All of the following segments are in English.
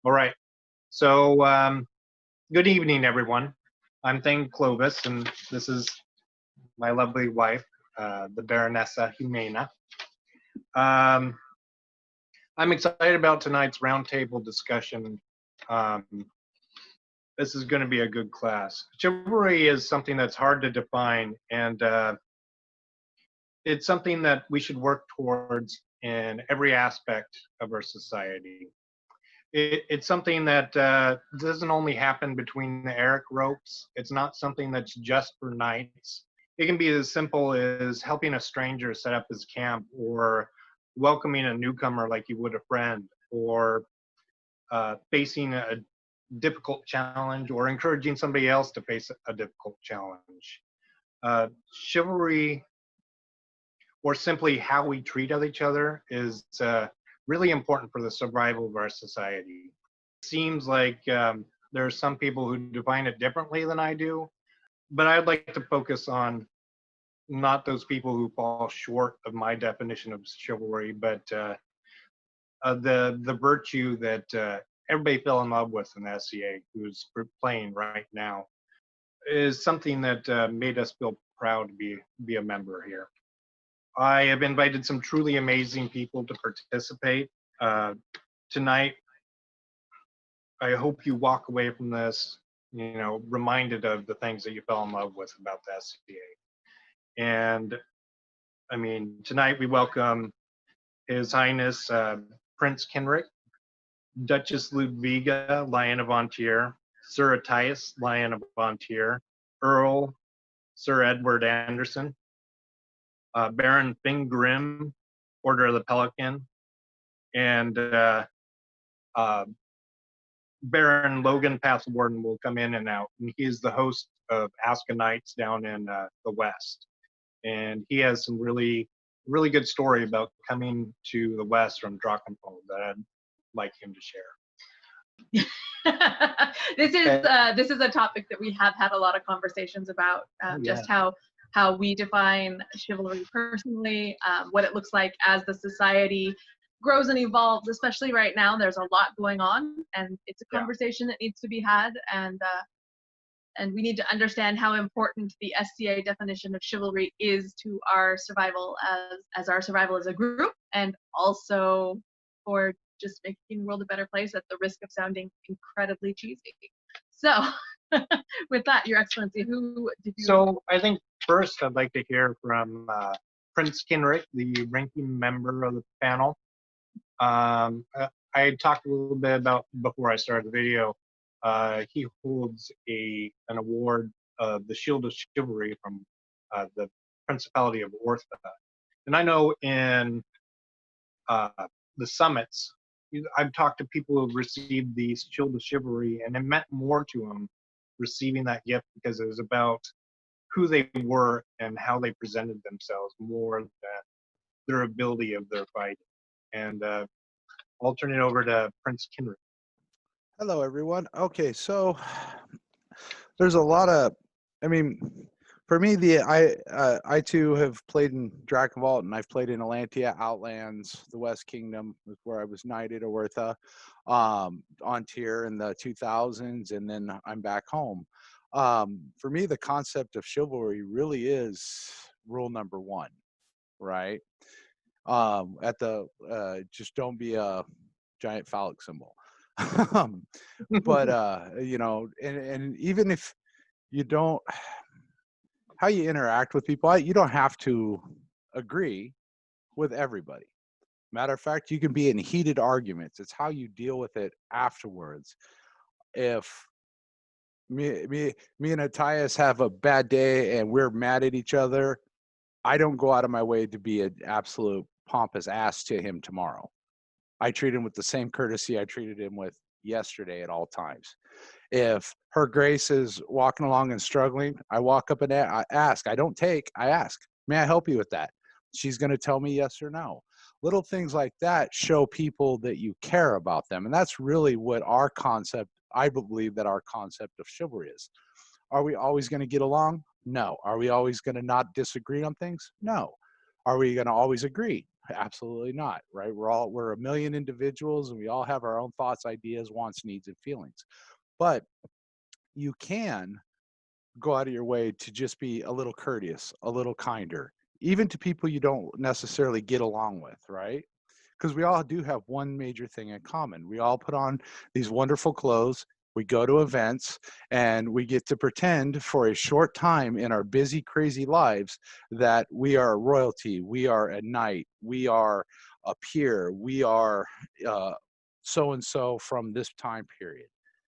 All right. So, good evening, everyone. I'm Thegn Clovis, and this is my lovely wife, the Baronesa Ximena. Um, I'm excited about tonight's roundtable discussion. Um, this is going to be a good class. Chivalry is something that's hard to define, and it's something that we should work towards in every aspect of our society. It's something that doesn't only happen between the Eric ropes. It's not something that's just for knights. It can be as simple as helping a stranger set up his camp, or welcoming a newcomer like you would a friend, or facing a difficult challenge, or encouraging somebody else to face a difficult challenge. Chivalry, or simply how we treat each other, is really important for the survival of our society. It seems like there are some people who define it differently than I do, but I'd like to focus on not those people who fall short of my definition of chivalry, but the virtue that everybody fell in love with in the SCA, who's playing right now, is something that made us feel proud to be a member here. I have invited some truly amazing people to participate tonight. I hope you walk away from this, reminded of the things that you fell in love with about the SCA. And I mean, tonight we welcome His Highness Prince Kenric, Dutchess Hlutwige, Lion of An Tir, Sir Ataias, Lion of An Tir, Earl Sir Edward Anderson, Baron Fingrim, Order of the Pelican, and Baron Logan Pathwarden will come in and out. And he's the host of Ask a Knights down in the West. And he has some really good story about coming to the West from Drachenfeld that I'd like him to share. This is a topic that we have had a lot of conversations about, just how we define chivalry personally, what it looks like as the society grows and evolves. Especially right now, there's a lot going on, and it's a conversation that needs to be had, and we need to understand how important the SCA definition of chivalry is to our survival as our survival as a group, and also for just making the world a better place at the risk of sounding incredibly cheesy. So, with that, Your Excellency, who did you... So, I think first I'd like to hear from Prince Kenric, the ranking member of the panel. I talked a little bit about, before I started the video, he holds an award, the Shield of Chivalry, from the Principality of Ortha. And I know in the summits, I've talked to people who have received the Shield of Chivalry, and it meant more to them receiving that gift because it was about who they were and how they presented themselves more than their ability of their fighting. And I'll turn it over to Prince Kenric. Hello, everyone. Okay, so there's a lot of, I mean, for me, I too have played in Drachenwald, and I've played in Atlantia, Outlands, the West Kingdom, where I was knighted Ortha, on Tir in the 2000s, and then I'm back home. For me, the concept of chivalry really is rule number one, right? Just don't be a giant phallic symbol. But and even if you don't, how you interact with people, you don't have to agree with everybody. Matter of fact, you can be in heated arguments. It's how you deal with it afterwards. If me and Ataias have a bad day and we're mad at each other, I don't go out of my way to be an absolute pompous ass to him tomorrow. I treat him with the same courtesy I treated him with yesterday at all times. If Her Grace is walking along and struggling, I walk up and I ask. I don't take, I ask, may I help you with that? She's going to tell me yes or no. Little things like that show people that you care about them. And that's really what our concept, I believe that our concept of chivalry is. Are we always going to get along? No. Are we always going to not disagree on things? No. Are we going to always agree? Absolutely not, right? We're a million individuals, and we all have our own thoughts, ideas, wants, needs, and feelings. But you can go out of your way to just be a little courteous, a little kinder, even to people you don't necessarily get along with, right? Because we all do have one major thing in common. We all put on these wonderful clothes. We go to events, and we get to pretend for a short time in our busy, crazy lives that we are royalty, we are a knight, we are a peer, we are so-and-so from this time period,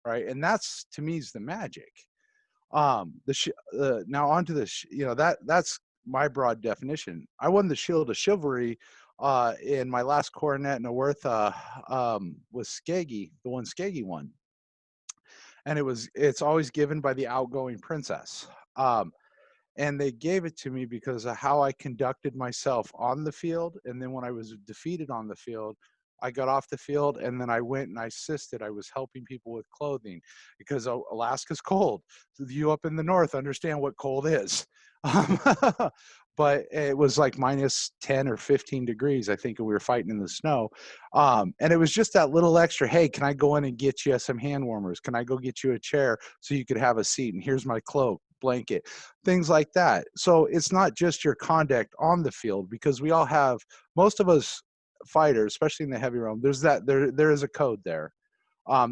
right? And that's, to me, is the magic. Now onto that's my broad definition. I won the Shield of Chivalry in my last coronet in Awertha was Skeggy, the one Skeggy won, and it's always given by the outgoing princess. And they gave it to me because of how I conducted myself on the field, and then when I was defeated on the field, I got off the field, and then I went and I assisted. I was helping people with clothing because Alaska's cold. So you up in the north understand what cold is. But it was like minus 10 or 15 degrees. I think we were fighting in the snow. And it was just that little extra, hey, can I go in and get you some hand warmers? Can I go get you a chair so you could have a seat? And here's my cloak, blanket, things like that. So it's not just your conduct on the field, because we all have, most of us fighters, especially in the heavy realm, there is a code there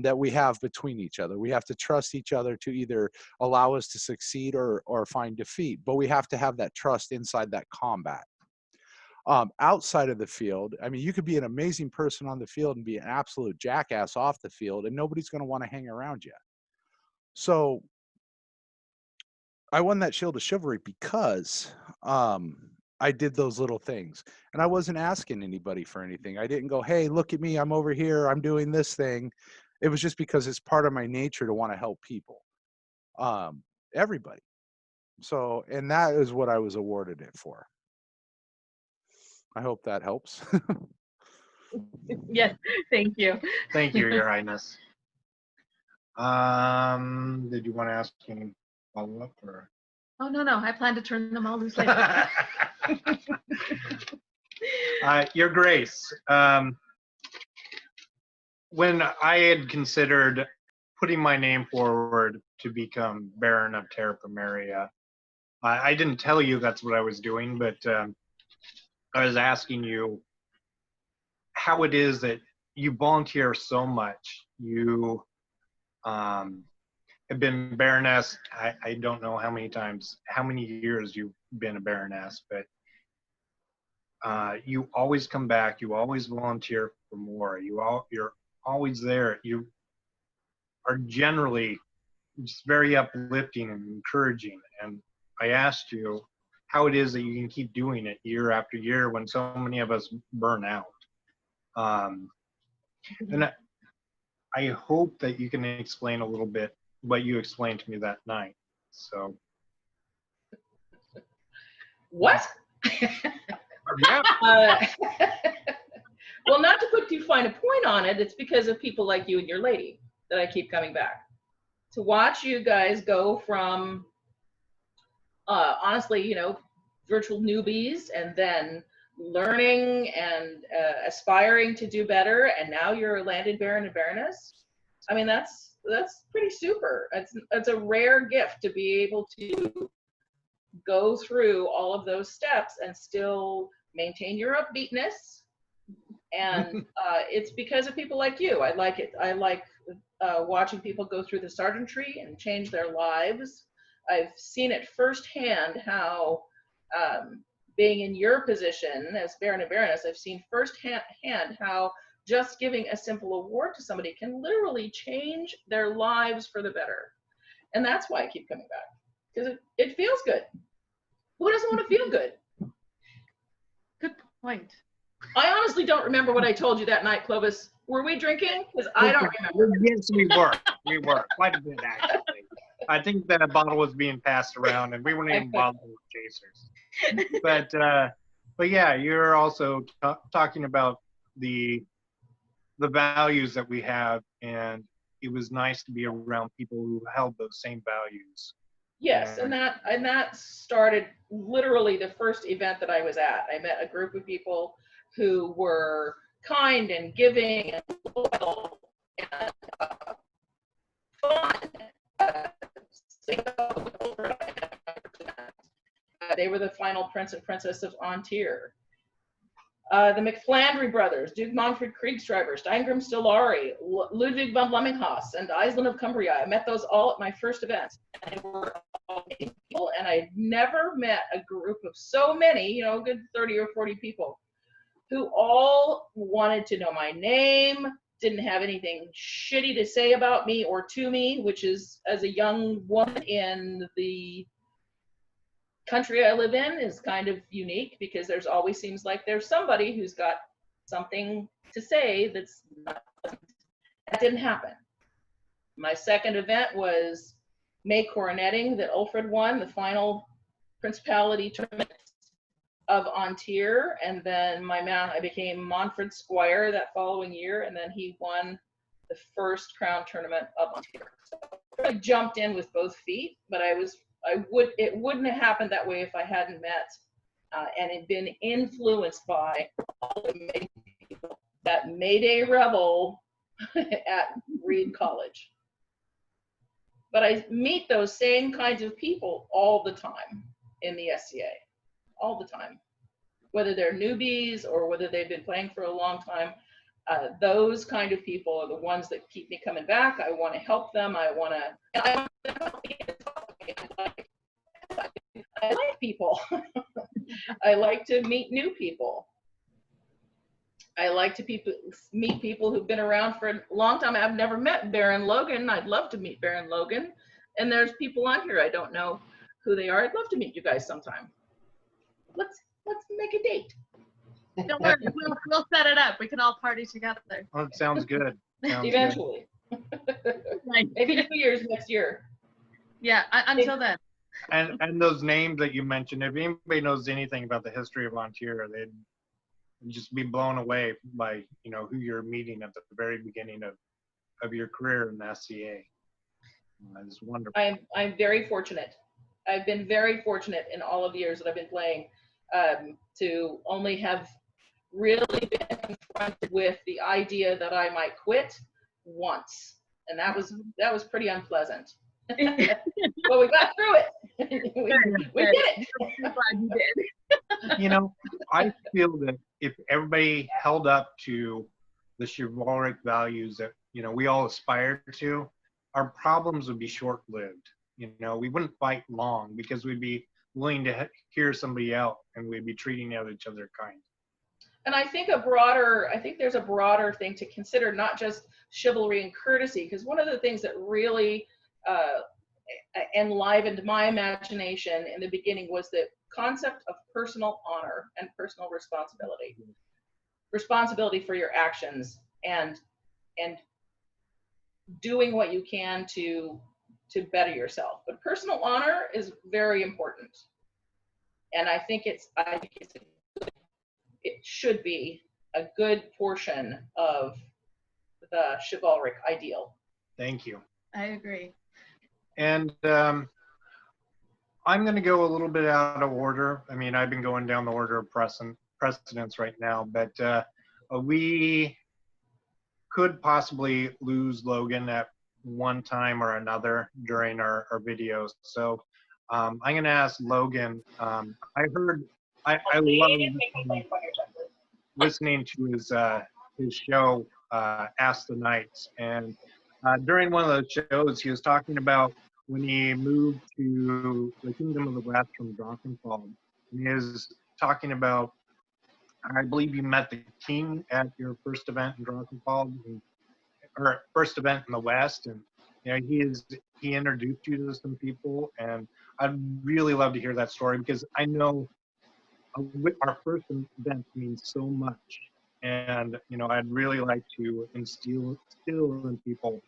that we have between each other. We have to trust each other to either allow us to succeed or find defeat, but we have to have that trust inside that combat. Outside of the field, I mean, you could be an amazing person on the field and be an absolute jackass off the field, and nobody's going to want to hang around you. So I won that Shield of Chivalry because I did those little things, and I wasn't asking anybody for anything. I didn't go, hey, look at me, I'm over here, I'm doing this thing. It was just because it's part of my nature to want to help people, everybody. So, and that is what I was awarded it for. I hope that helps. Yes, thank you. Thank you, Your Highness. Did you want to ask any follow-up or? Oh, no, I plan to turn them all loose later. Your Grace, when I had considered putting my name forward to become Baron of Terra Pomaria, I didn't tell you that's what I was doing, but I was asking you how it is that you volunteer so much. You have been Baroness, I don't know how many times, how many years you've been a Baroness, but you always come back, you always volunteer for more, you're always there. You are generally just very uplifting and encouraging. And I asked you how it is that you can keep doing it year after year when so many of us burn out. And I hope that you can explain a little bit what you explained to me that night. So. What? Yeah. Well, not to put too fine a point on it, it's because of people like you and your lady that I keep coming back. To watch you guys go from, honestly, you know, virtual newbies, and then learning and aspiring to do better, and now you're a landed Baron and Baroness. I mean, that's pretty super. It's a rare gift to be able to go through all of those steps and still maintain your upbeatness. And it's because of people like you. I like it. I like watching people go through the sergeantry and change their lives. I've seen it firsthand how being in your position as Baron and Baroness, I've seen firsthand how just giving a simple award to somebody can literally change their lives for the better. And that's why I keep coming back, because it feels good. Who doesn't want to feel good? Good point. I honestly don't remember what I told you that night, Clovis. Were we drinking? Because I don't remember. Yes, we were. We were. Quite a bit, actually. I think that a bottle was being passed around, and we weren't even bothered with chasers. But yeah, you're also talking about the values that we have, and it was nice to be around people who held those same values. Yes, and that started literally the first event that I was at. I met a group of people who were kind and giving and loyal and fun. They were the final prince and princess of An Tir. The McFlandry brothers, Duke Manfred Kriegstreiber, Steingrim Stellari, Hlutwige von Lemminghaus, and Iceland of Cumbria. I met those all at my first event. And they were all people, and I had never met a group of so many, you know, a good 30 or 40 people, who all wanted to know my name, didn't have anything shitty to say about me or to me, which is, as a young woman in the country I live in, is kind of unique, because there's always seems like there's somebody who's got something to say that's not pleasant. That didn't happen. My second event was May Coronetting that Ulfred won, the final principality tournament of An Tir, and then I became Manfred Squire that following year, and then he won the first crown tournament of An Tir. So I jumped in with both feet, but it wouldn't have happened that way if I hadn't met and had been influenced by all the people, that Mayday rebel at Reed College. But I meet those same kinds of people all the time in the SCA, all the time. Whether they're newbies or whether they've been playing for a long time, those kind of people are the ones that keep me coming back. I want to help them. I want to help me. I like people. I like to meet new people. I like to meet people who've been around for a long time. I've never met Baron Logan. I'd love to meet Baron Logan. And there's people on here I don't know who they are. I'd love to meet you guys sometime. Let's make a date. Don't worry, we'll set it up. We can all party together. Oh, it sounds good. Sounds Eventually. Maybe 2 years next year. Yeah, until then. And those names that you mentioned, if anybody knows anything about the history of An Tir, they'd just be blown away by, you know, who you're meeting at the very beginning of your career in the SCA. It's wonderful. I'm very fortunate. I've been very fortunate in all of the years that I've been playing to only have really been confronted with the idea that I might quit once, and that was pretty unpleasant. But we got through it. we did it. I'm glad you did. You know, I feel that if everybody held up to the chivalric values that, you know, we all aspire to, our problems would be short-lived. You know, we wouldn't fight long because we'd be willing to hear somebody out, and we'd be treating each other kind. And I think there's a broader thing to consider, not just chivalry and courtesy, because one of the things that really enlivened my imagination in the beginning was the concept of personal honor and personal responsibility for your actions, and doing what you can to better yourself. But personal honor is very important, and I think it should be a good portion of the chivalric ideal. Thank you. I agree. And I'm going to go a little bit out of order. I mean, I've been going down the order of precedence right now, but we could possibly lose Logan at one time or another during our videos. So I'm going to ask Logan. I love listening to his show, Ask the Knights. And during one of those shows, he was talking about when he moved to the Kingdom of the West from Drachenwald. And he was talking about, I believe you met the king at your first event in Drachenwald, or first event in the West, and you know, he introduced you to some people, and I'd really love to hear that story, because I know our first event means so much, and you know, I'd really like to instill in people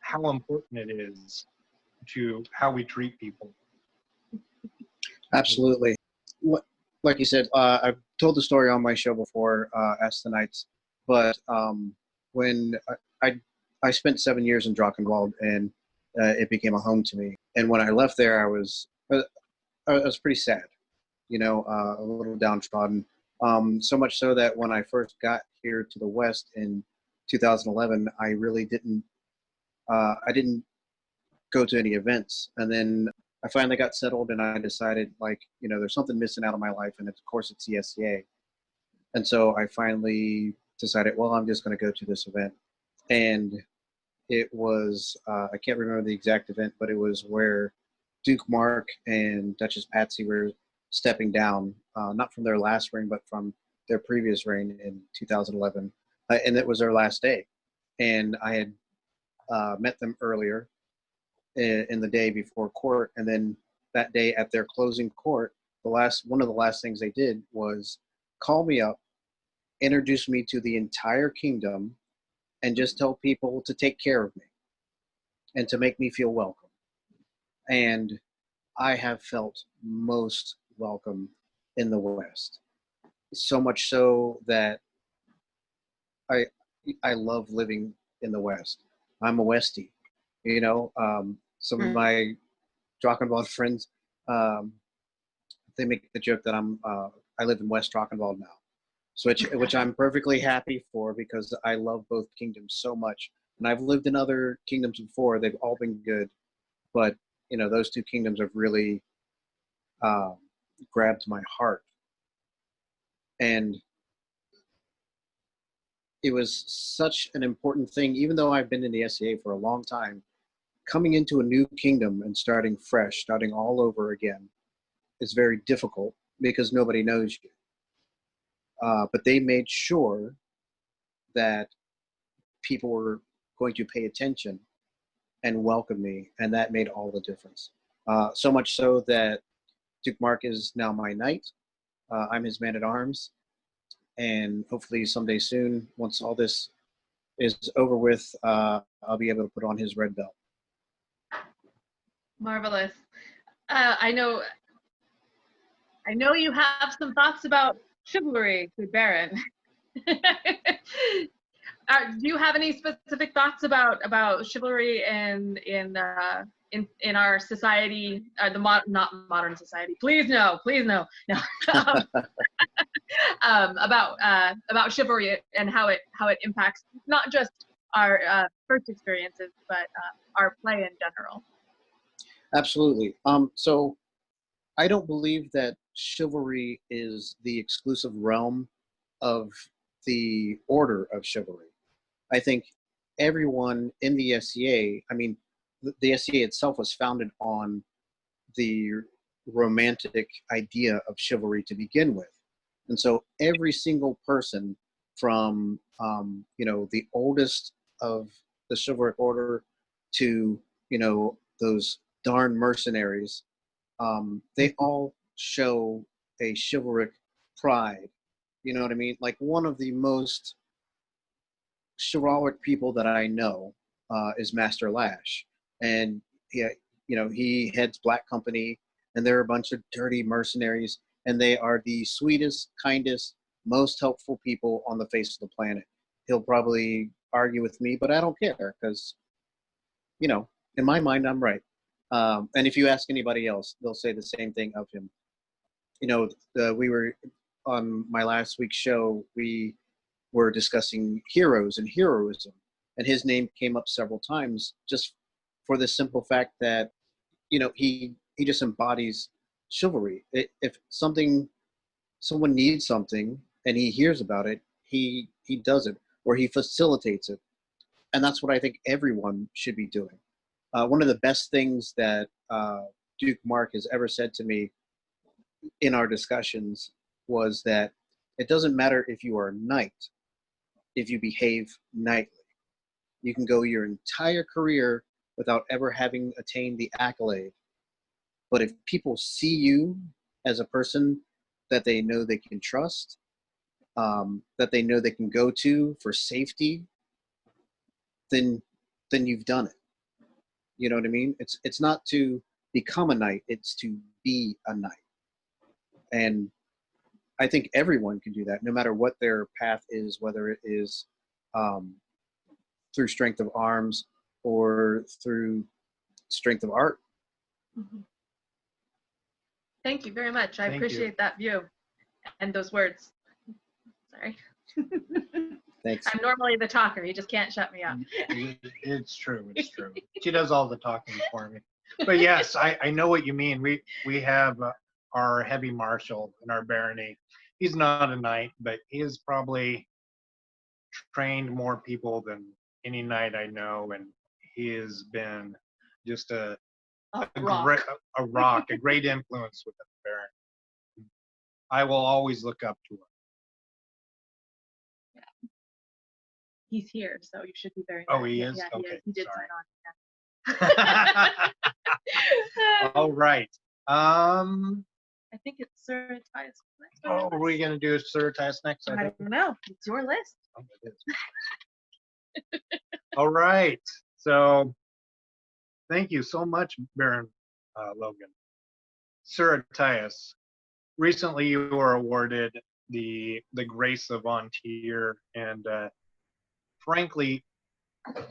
how important it is to how we treat people. Absolutely. Like you said, I've told the story on my show before, Ask the Knights, but when I spent 7 years in Drachenwald, and it became a home to me. And when I left there, I was pretty sad, you know, a little downtrodden. So much so that when I first got here to the West in 2011, I really didn't. I didn't go to any events, and then I finally got settled, and I decided, like, you know, there's something missing out of my life, and of course it's the SCA. And so I finally decided, well, I'm just going to go to this event, and it was I can't remember the exact event, but it was where Duke Mark and Duchess Patsy were stepping down, not from their last reign, but from their previous reign in 2011, and it was their last day. And I had met them earlier in the day before court, and then that day at their closing court, one of the last things they did was call me up, introduce me to the entire kingdom, and just tell people to take care of me and to make me feel welcome. And I have felt most welcome in the West, so much so that I love living in the West. I'm a Westie, you know. Some of my Drachenwald friends, they make the joke that I live in West Drachenwald now, so which I'm perfectly happy for, because I love both kingdoms so much. And I've lived in other kingdoms before; they've all been good, but you know, those two kingdoms have really grabbed my heart. And it was such an important thing, even though I've been in the SCA for a long time, coming into a new kingdom and starting fresh, starting all over again, is very difficult because nobody knows you. But they made sure that people were going to pay attention and welcome me, and that made all the difference. So much so that Duke Mark is now my knight. I'm his man-at-arms. And hopefully someday soon, once all this is over with, I'll be able to put on his red belt. Marvelous. I know you have some thoughts about chivalry, good Baron. Do you have any specific thoughts about chivalry in our society, not modern society? Please no. About chivalry and how it impacts not just our first experiences, but our play in general. Absolutely. So I don't believe that chivalry is the exclusive realm of the order of chivalry. I think everyone in the SCA, I mean, the SCA itself was founded on the romantic idea of chivalry to begin with. And so every single person from, you know, the oldest of the chivalric order to, you know, those darn mercenaries, they all show a chivalric pride. You know what I mean? Like, one of the most chivalric people that I know is Master Lash. And he heads Black Company, and they're a bunch of dirty mercenaries, and they are the sweetest, kindest, most helpful people on the face of the planet. He'll probably argue with me, but I don't care, because, you know, in my mind, I'm right. And if you ask anybody else, they'll say the same thing of him. You know, we were on my last week's show, we were discussing heroes and heroism, and his name came up several times, just for the simple fact that, you know, he just embodies chivalry. If someone needs something and he hears about it, he does it, or he facilitates it. And that's what I think everyone should be doing. One of the best things that Duke Mark has ever said to me in our discussions was that it doesn't matter if you are a knight, if you behave knightly. You can go your entire career without ever having attained the accolade. But if people see you as a person that they know they can trust, that they know they can go to for safety, then you've done it. You know what I mean? It's not to become a knight, it's to be a knight. And I think everyone can do that, no matter what their path is, whether it is through strength of arms or through strength of art. Mm-hmm. Thank you very much. I Thank you. appreciate that view and those words. Sorry. Thanks. I'm normally the talker. You just can't shut me up. It's true. It's true. She does all the talking for me. But yes, I know what you mean. We have our heavy marshal in our barony. He's not a knight, but he has probably trained more people than any knight I know, and he has been just a rock, a great influence with the baron. I will always look up to him. Yeah. He's here, so you should be very. Oh, he nice. is? Yeah, he Okay, is. He did sorry. sign on. All right. I think it's Sir Ataias next. Oh, are we gonna do Sir Ataias next? I don't know. It's your list. Oh, it is. All right. So, thank you so much, Baron Logan. Sir Ataias, recently you were awarded the Grace of An Tir, and frankly,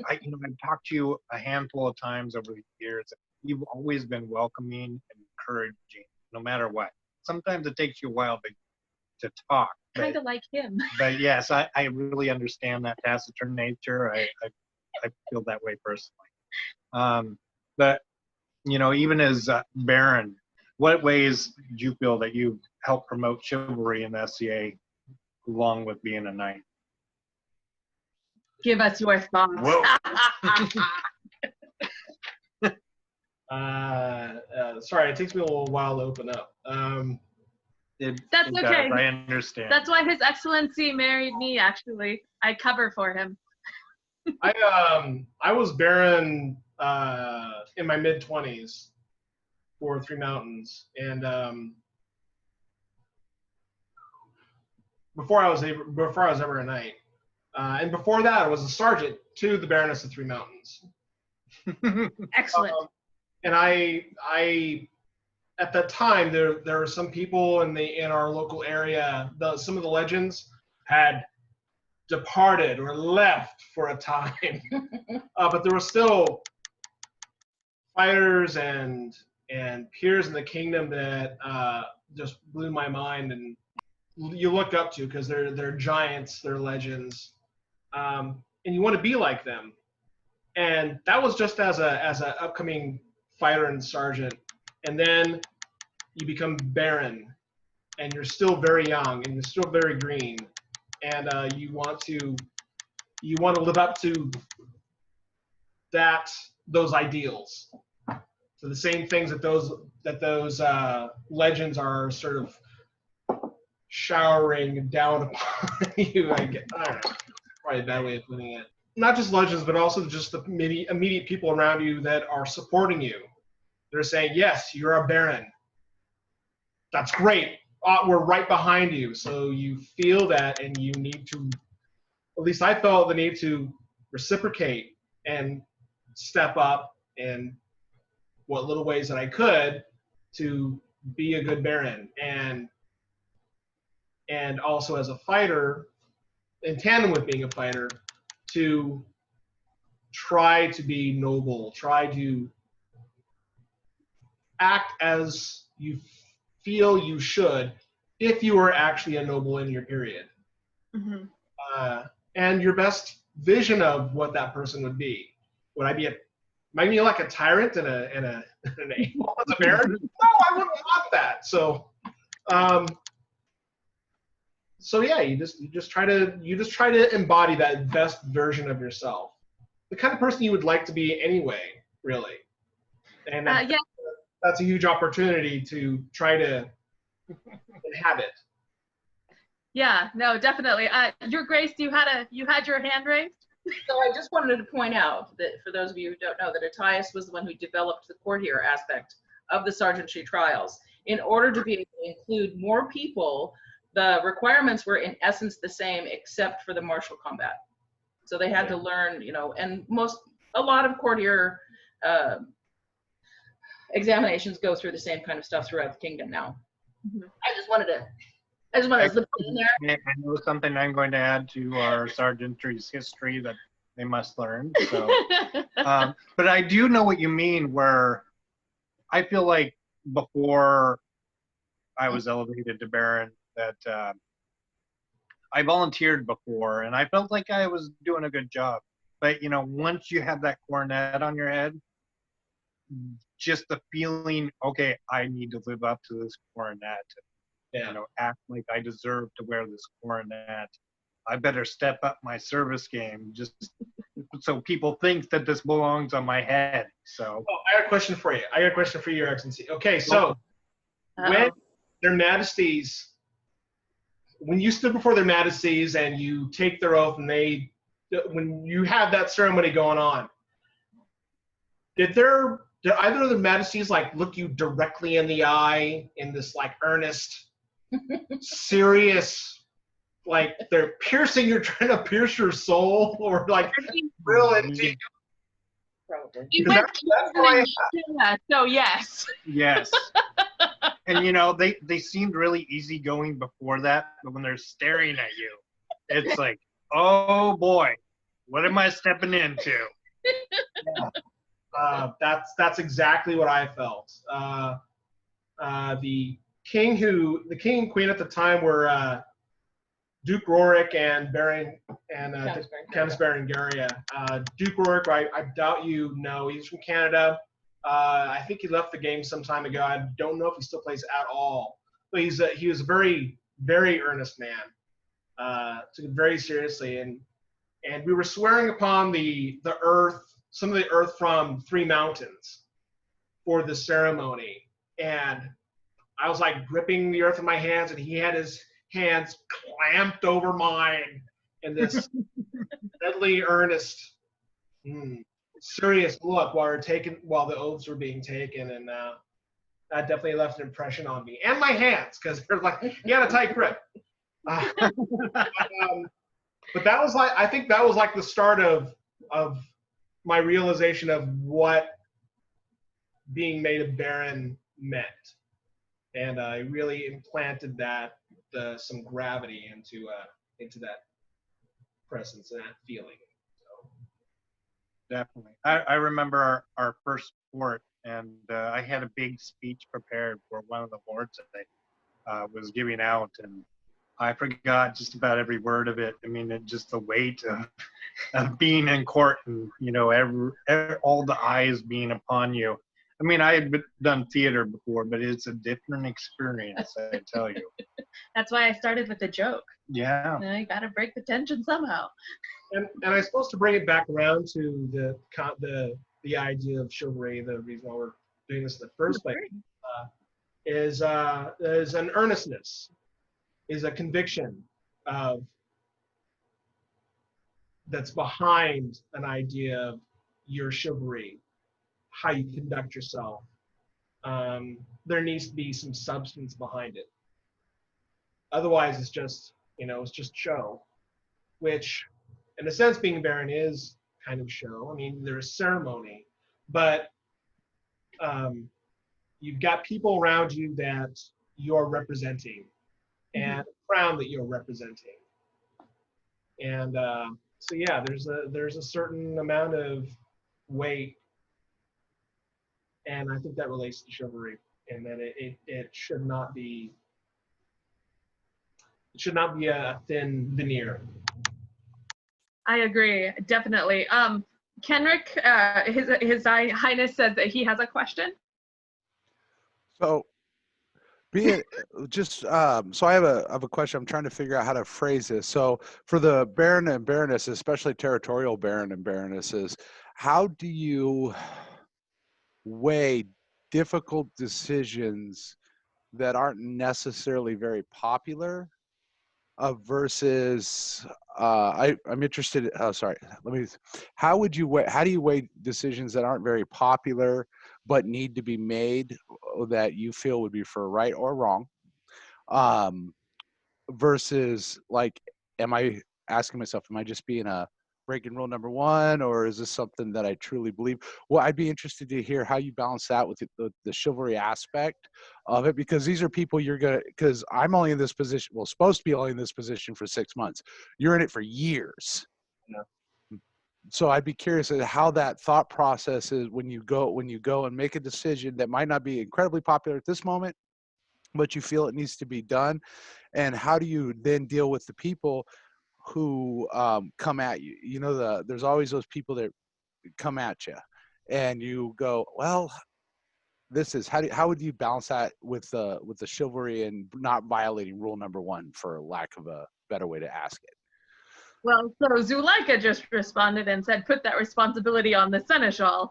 I've talked to you a handful of times over the years. You've always been welcoming and encouraging, no matter what. Sometimes it takes you a while to talk. Kind of like him. But yes, I really understand that taciturn nature. I feel that way personally. But even as Baron, what ways do you feel that you help promote chivalry in the SCA along with being a knight? Give us your thoughts. Whoa. Sorry, it takes me a little while to open up. That's okay. I understand. That's why His Excellency married me, actually. I cover for him. I was Baron in my mid-20s for Three Mountains, and before I was ever a knight, and before that I was a sergeant to the Baroness of Three Mountains. Excellent. And I at that time there were some people in our local area. Some of the legends had departed or left for a time, but there were still fighters and peers in the kingdom that just blew my mind, and you look up to because they're giants, they're legends, and you want to be like them. And that was just as a upcoming fighter and sergeant, and then you become Baron, and you're still very young and you're still very green, and you want to live up to those ideals, so the same things that those legends are sort of showering down upon you. I don't know, probably a bad way of putting it. Not just legends, but also just the immediate people around you that are supporting you. They're saying, yes, you're a Baron. That's great. We're right behind you. So you feel that, and you need to, at least I felt the need to reciprocate and step up in what little ways that I could to be a good Baron. And also as a fighter, in tandem with being a fighter, to try to be noble, try to act as you feel you should if you are actually a noble in your period. Mm-hmm. And your best vision of what that person would be. Would I be like a tyrant and an angel as a Baron? No, I wouldn't want that. So yeah, you just try to embody that best version of yourself, the kind of person you would like to be anyway, really. And that's a huge opportunity to try to inhabit. Yeah, no, definitely. Your Grace, you had your hand raised. So I just wanted to point out that for those of you who don't know, that Ataias was the one who developed the courtier aspect of the sergeantry trials. In order to be able to include more people, the requirements were in essence the same except for the martial combat. So they had to learn, and a lot of courtier examinations go through the same kind of stuff throughout the kingdom now. Mm-hmm. I just wanted to slip it in there. I know something I'm going to add to our sergeantry's history that they must learn. So, but I do know what you mean, where I feel like before I was elevated to Baron, that I volunteered before, and I felt like I was doing a good job. But, you know, once you have that coronet on your head, just the feeling, okay, I need to live up to this coronet. Yeah. You know, act like I deserve to wear this coronet. I better step up my service game just so people think that this belongs on my head. So. Oh, I got a question for you. Your Excellency. Okay, so when their Majesties, when you stood before their Majesties and you take their oath, and when you have that ceremony going on, did either of the Majesties like look you directly in the eye in this like earnest, serious, like they're trying to pierce your soul, or like real into you? Probably. You Because went that's so yes. Yes. And, you know, they seemed really easygoing before that, but when they're staring at you, it's like, oh boy, what am I stepping into? That's exactly what I felt. The king and queen at the time were Duke Rorik and Countess Berengaria. Duke Rorik, I doubt you know. He's from Canada. I think he left the game some time ago. I don't know if he still plays at all. But he was a very, very earnest man. Took it very seriously, and we were swearing upon the earth, some of the earth from Three Mountains, for the ceremony. And I was like gripping the earth in my hands, and he had his hands clamped over mine in this deadly earnest, serious look while the oaths were being taken, and that definitely left an impression on me and my hands, because they're like, he had a tight grip. But that was like, I think that was like the start of my realization of what being made a baron meant, and I really implanted that some gravity into that presence and that feeling. So. Definitely. I remember our first sport, and I had a big speech prepared for one of the lords that I was giving out, and I forgot just about every word of it. I mean, just the weight of being in court, and, you know, all the eyes being upon you. I mean, I had done theater before, but it's a different experience, I tell you. That's why I started with a joke. Yeah. You got to break the tension somehow. And I'm supposed to bring it back around to the idea of chivalry. The reason why we're doing this in the first place is an earnestness, is a conviction that's behind an idea of your chivalry, how you conduct yourself. There needs to be some substance behind it. Otherwise, it's just show, which, in a sense, being a baron is kind of show. I mean, there's ceremony, but you've got people around you that you're representing, and a crown that you're representing, and so yeah, there's a certain amount of weight, and I think that relates to chivalry, and that it should not be a thin veneer. I agree, definitely. Kenric, His Highness says that he has a question. So, so I have a question. I'm trying to figure out how to phrase this. So, for the Baron and Baronesses, especially territorial Baron and Baronesses, how do you weigh difficult decisions that aren't necessarily very popular versus I'm interested. Sorry, how do you weigh decisions that aren't very popular but need to be made that you feel would be for right or wrong, versus, like, am I asking myself, am I just being a breaking rule number one, or is this something that I truly believe? Well, I'd be interested to hear how you balance that with the chivalry aspect of it, because these are people because I'm only in this position, well, supposed to be only in this position for 6 months. You're in it for years. Yeah. So I'd be curious as to how that thought process is when you go and make a decision that might not be incredibly popular at this moment, but you feel it needs to be done. And how do you then deal with the people who come at you? You know, there's always those people that come at you, and you go, well, this is how would you balance that with the chivalry and not violating rule number 1, for lack of a better way to ask it? Well, so Zuleika just responded and said, put that responsibility on the seneschal.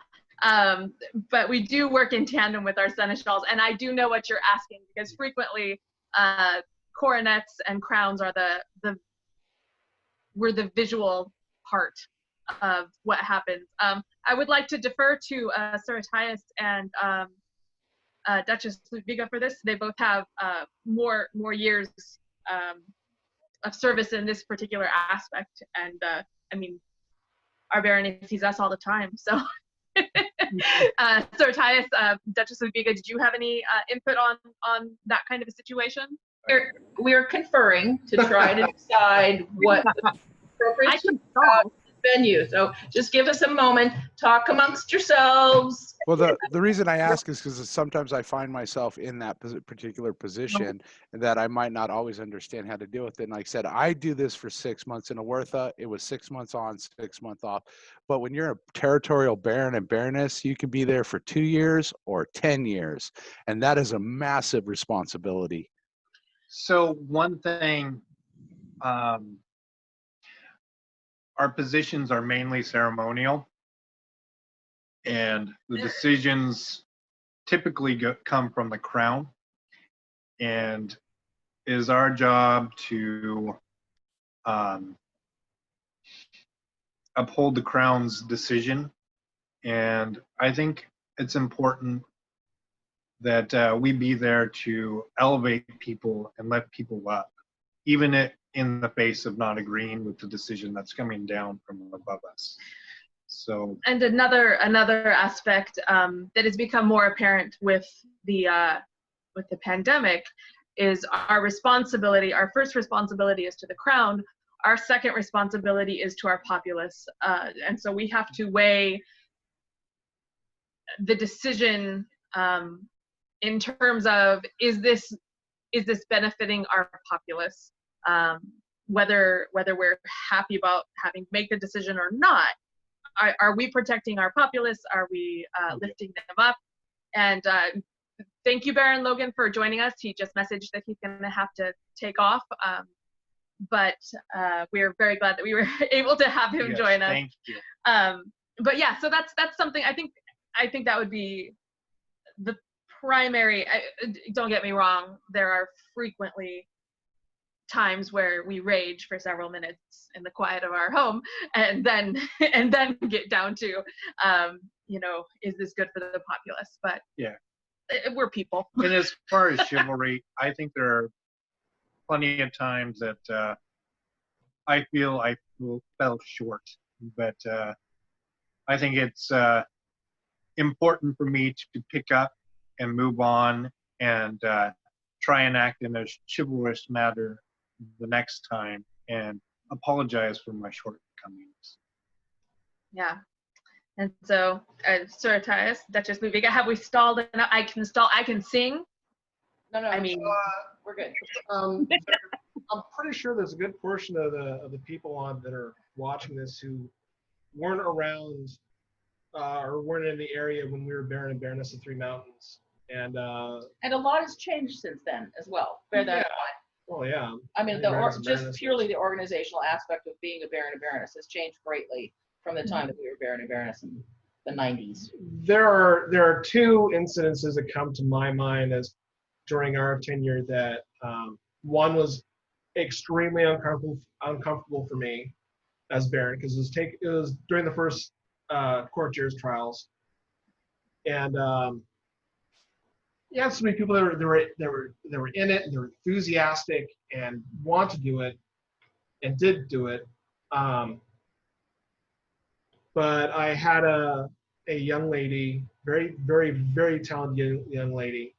But we do work in tandem with our seneschals, and I do know what you're asking, because frequently coronets and crowns are we're the visual part of what happens. I would like to defer to Sir Ataias and Dutchess Hlutwige for this. They both have more years of service in this particular aspect, and I mean, our Baroness sees us all the time, so. Sir Ataias, Dutchess Hlutwige, did you have any input on that kind of a situation? We're conferring to try to decide what the appropriate venue. So just give us a moment, talk amongst yourselves. Well, the reason I ask is because sometimes I find myself in that particular position, and that I might not always understand how to deal with it. And like I said, I do this for 6 months in Awertha. It was 6 months on, 6 months off. But when you're a territorial baron and baroness, you can be there for 2 years or 10 years. And that is a massive responsibility. So one thing, our positions are mainly ceremonial, and the decisions typically come from the crown, and it is our job to uphold the crown's decision. And I think it's important that we be there to elevate people and lift people up, even in the face of not agreeing with the decision that's coming down from above us. So, and another aspect that has become more apparent with the pandemic is our responsibility. Our first responsibility is to the crown. Our second responsibility is to our populace, and so we have to weigh the decision in terms of, is this benefiting our populace, whether we're happy about having to make the decision or not. Are we protecting our populace? Are we lifting them up? And thank you, Baron Logan, for joining us. He just messaged that he's going to have to take off, but we're very glad that we were able to have him join us. Thank you. But yeah, so that's something I think that would be the primary. Don't get me wrong, there are frequently times where we rage for several minutes in the quiet of our home, and then get down to is this good for the populace? But yeah, we're people. And as far as chivalry, I think there are plenty of times that I fell short, but I think it's important for me to pick up and move on and try and act in a chivalrous manner the next time and apologize for my shortcomings. Yeah. And so, Sir Ataias, Dutchess Hlutwige, have we stalled enough? I can sing. No, I mean, we're good. I'm pretty sure there's a good portion of the people that are watching this who weren't around or weren't in the area when we were Baron and Baroness of Three Mountains. And a lot has changed since then as well. Bear that in mind. Well, yeah. I mean, just purely the organizational aspect of being a Baron and Baroness has changed greatly from the time that we were Baron and Baroness in the 90s. There are two incidences that come to my mind as during our tenure that one was extremely uncomfortable for me as Baron, because it was during the first courtiers trials, and you had so many people that were in it and they're enthusiastic and want to do it and did do it. But I had a young lady, very, very, very talented young lady,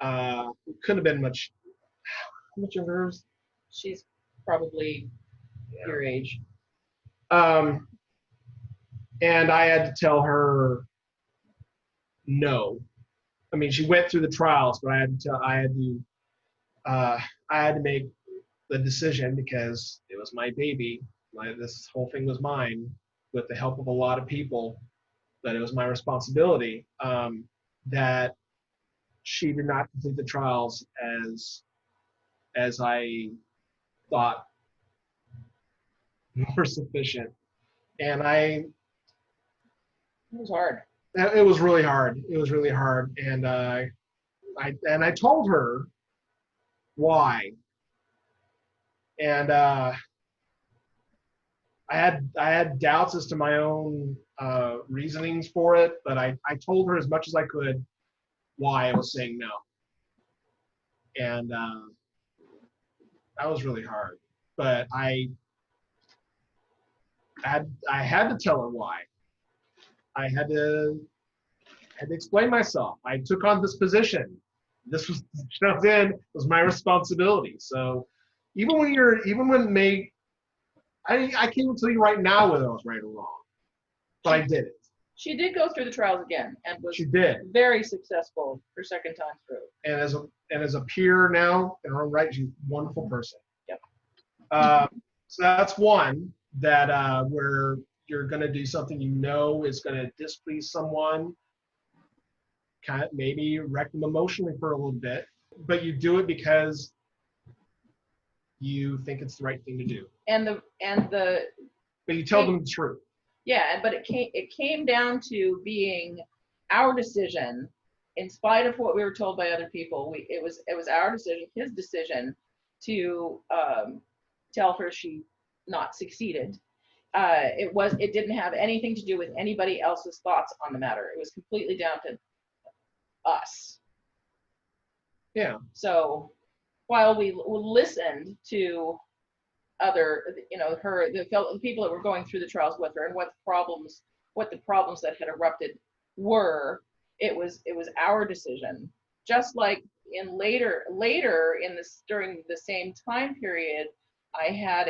who couldn't have been much. How much younger is? She's probably your age. And I had to tell her no. I mean, she went through the trials, but I had to I had to make the decision because it was my baby. This whole thing was mine with the help of a lot of people, that it was my responsibility, that she did not complete the trials as I thought were sufficient. And It was hard. it was really hard. It was really hard. And I told her why. And I had doubts as to my own reasonings for it, but I told her as much as I could why I was saying no. And that was really hard. But I had to tell her why. I had to explain myself. I took on this position. This was jumped in, was my responsibility. So even when I can't even tell you right now whether I was right or wrong, but I did it. She did go through the trials again and was She did. very successful her second time through. And as a peer now in her own right, she's a wonderful person. Yep. So that's one that where you're going to do something you know is going to displease someone, kind of maybe wreck them emotionally for a little bit, but you do it because you think it's the right thing to do. But you tell them the truth. Yeah, but it came down to being our decision, in spite of what we were told by other people. It was our decision, his decision, to tell her she not succeeded. It didn't have anything to do with anybody else's thoughts on the matter. It was completely down to us. Yeah. So while we listened to other, the people that were going through the trials with her and what the problems that had erupted were, it was our decision. Just like in later in this, during the same time period, I had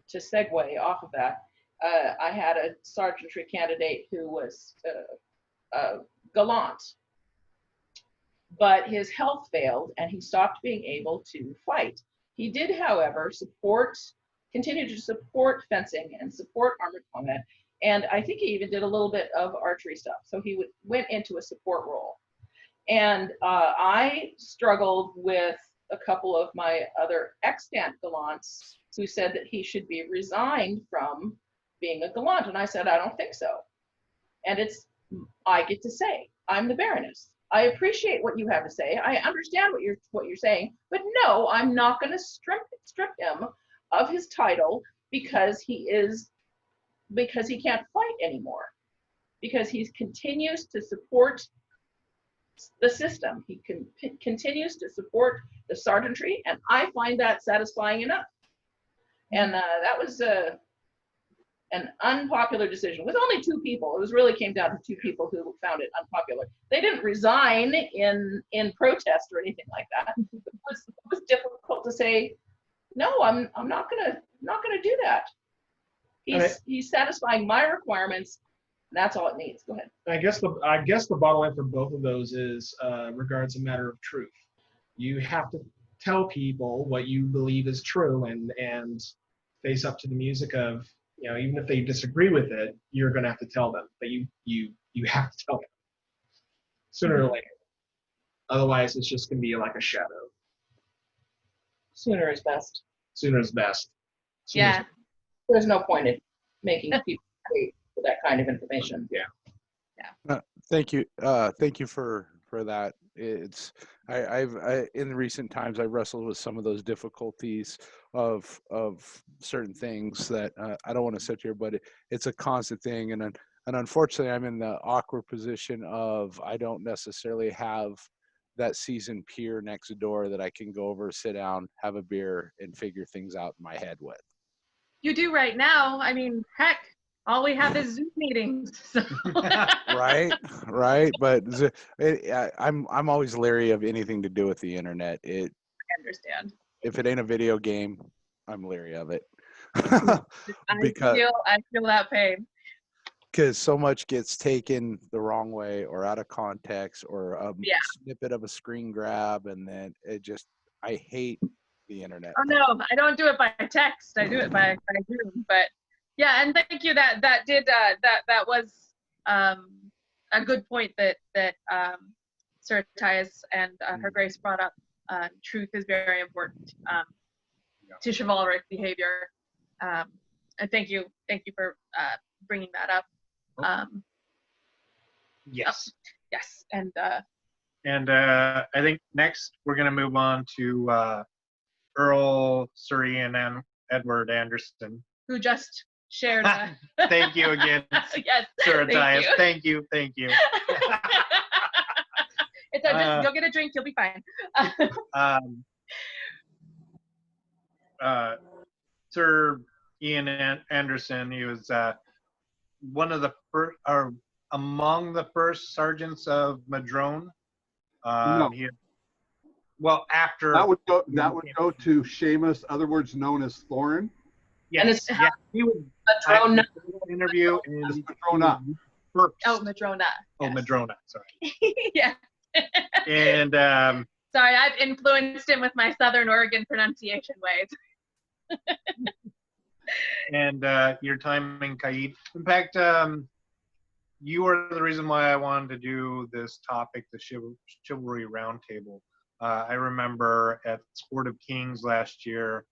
to segue off of that, I had a sergeantry candidate who was gallant, but his health failed and he stopped being able to fight. He did, however, continue to support fencing and support armored combat, and I think he even did a little bit of archery stuff. So he went into a support role. And I struggled with a couple of my other extant gallants who said that he should be resigned from being a gallant. And I said, I don't think so. And I get to say, I'm the Baroness. I appreciate what you have to say. I understand what you're saying, but no, I'm not going to strip him of his title because he can't fight anymore, because he continues to support the system. He continues to support the sergeantry, and I find that satisfying enough. And that was an unpopular decision with only 2 people. It really came down to 2 people who found it unpopular. They didn't resign in protest or anything like that. It was difficult to say, no, I'm not gonna do that. He's satisfying my requirements. And that's all it needs. Go ahead. I guess the bottom line for both of those is regards a matter of truth. You have to tell people what you believe is true and face up to the music of, even if they disagree with it, you're going to have to tell them. But you have to tell them sooner or later. Otherwise, it's just going to be like a shadow. Sooner is best. Sooner is best. Yeah. There's no point in making people wait for that kind of information. Yeah. Thank you. Thank you for that. I've in recent times I wrestled with some of those difficulties of certain things that I don't want to sit here, but it's a constant thing, and unfortunately I'm in the awkward position of I don't necessarily have that seasoned peer next door that I can go over, sit down, have a beer, and figure things out in my head with. You do right now. I mean, heck, all we have is Zoom meetings. So. Right. But I'm always leery of anything to do with the internet. I understand. If it ain't a video game, I'm leery of it. I feel that pain. Because so much gets taken the wrong way or out of context or a snippet of a screen grab, and then I hate the internet. Oh no, I don't do it by text. I do it by Zoom. But yeah, and thank you. That was a good point that Sir Ataias and Her Grace brought up. Truth is very important to chivalric behavior. And thank you for bringing that up. Yes. Yes, and I think next we're going to move on to Earl Sir Edward Anderson. who just shared. Thank you again, Yes, Sir Ataias. Thank you. It's just, you'll get a drink, you'll be fine. Sir Ian Anderson, he was one of the first, or among the first sergeants of Madrone. No. Well, after That would go to Seamus, other words known as Thorin. Yes, And yeah, he was. Madrona. Interview It's in Madrona. first. Oh, Madrona. Oh, Yes. Madrona. Sorry. Yeah. And Sorry, I've influenced him with my Southern Oregon pronunciation ways. and your time in Caid. In fact, you are the reason why I wanted to do this topic, the Chivalry Roundtable. I remember at Sport of Kings last year,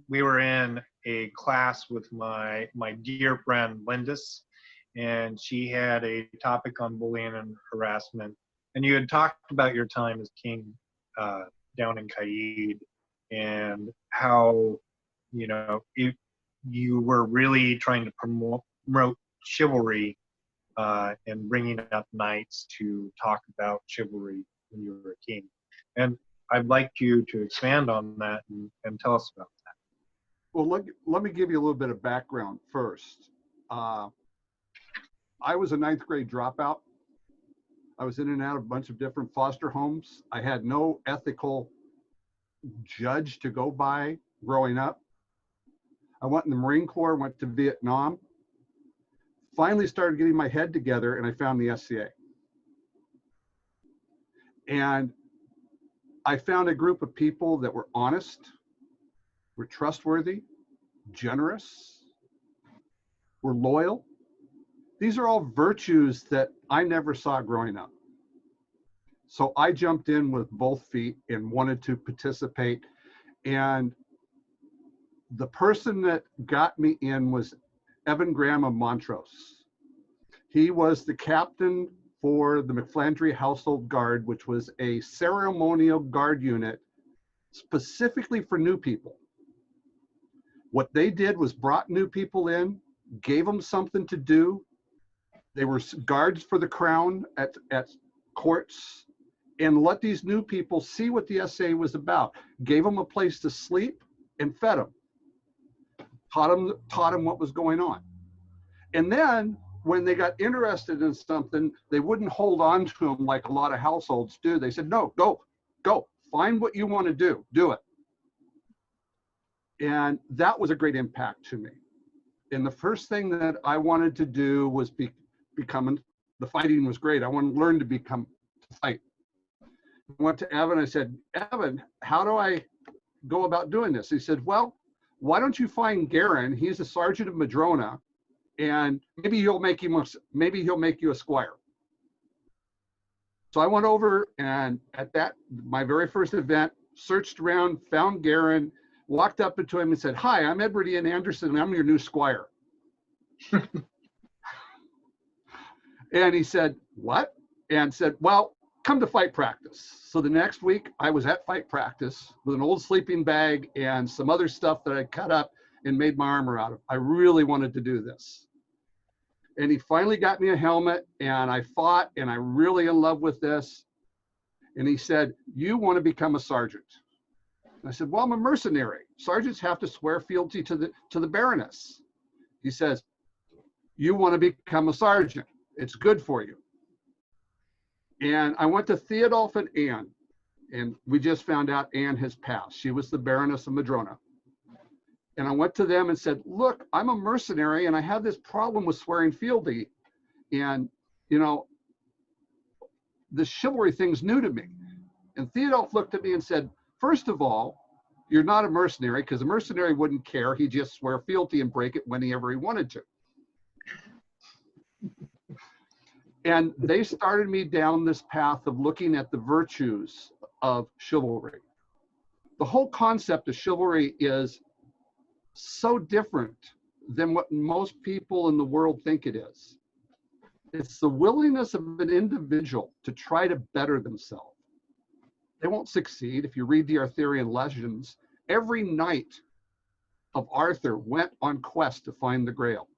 we were in a class with my dear friend Lindis, and she had a topic on bullying and harassment. And you had talked about your time as king down in Caid, and how, you know, you were really trying to promote chivalry and bringing up knights to talk about chivalry when you were a king. And I'd like you to expand on that and tell us about that. Well, let me give you a little bit of background first. I was a 9th grade dropout. I was in and out of a bunch of different foster homes. I had no ethical judge to go by growing up. I went in the Marine Corps, went to Vietnam, finally started getting my head together, and I found the SCA. And I found a group of people that were honest, were trustworthy, generous, were loyal. These are all virtues that I never saw growing up. So I jumped in with both feet and wanted to participate. And the person that got me in was Evan Graham of Montrose. He was the captain for the McFlandry Household Guard, which was a ceremonial guard unit specifically for new people. What they did was brought new people in, gave them something to do. They were guards for the crown at courts, and let these new people see what the SA was about. Gave them a place to sleep and fed them. Taught them what was going on. And then when they got interested in something, they wouldn't hold on to them like a lot of households do. They said, no, go, find what you want to do it. And that was a great impact to me. And the first thing that I wanted to do was becoming, the fighting was great. I wanted to learn to fight. I went to Evan, I said, Evan, how do I go about doing this? He said, well, why don't you find Garen? He's a sergeant of Madrona, and maybe he'll make you a squire. So I went over, and at my very first event, searched around, found Garen, walked up to him and said, hi, I'm Edward Ean Anderson, and I'm your new squire. And he said, what? And said, well, come to fight practice. So the next week I was at fight practice with an old sleeping bag and some other stuff that I cut up and made my armor out of. I really wanted to do this. And he finally got me a helmet, and I fought, and I'm really in love with this. And he said, you want to become a sergeant? And I said, well, I'm a mercenary. Sergeants have to swear fealty to the Baroness. He says, you want to become a sergeant. It's good for you. And I went to Theodulf and Anne, and we just found out Anne has passed. She was the Baroness of Madrona. And I went to them and said, look, I'm a mercenary, and I have this problem with swearing fealty. And, you know, the chivalry thing's new to me. And Theodulf looked at me and said, first of all, you're not a mercenary, because a mercenary wouldn't care. He'd just swear fealty and break it whenever he wanted to. And they started me down this path of looking at the virtues of chivalry. The whole concept of chivalry is so different than what most people in the world think it is. It's the willingness of an individual to try to better themselves. They won't succeed. If you read the Arthurian legends, every knight of Arthur went on quest to find the Grail.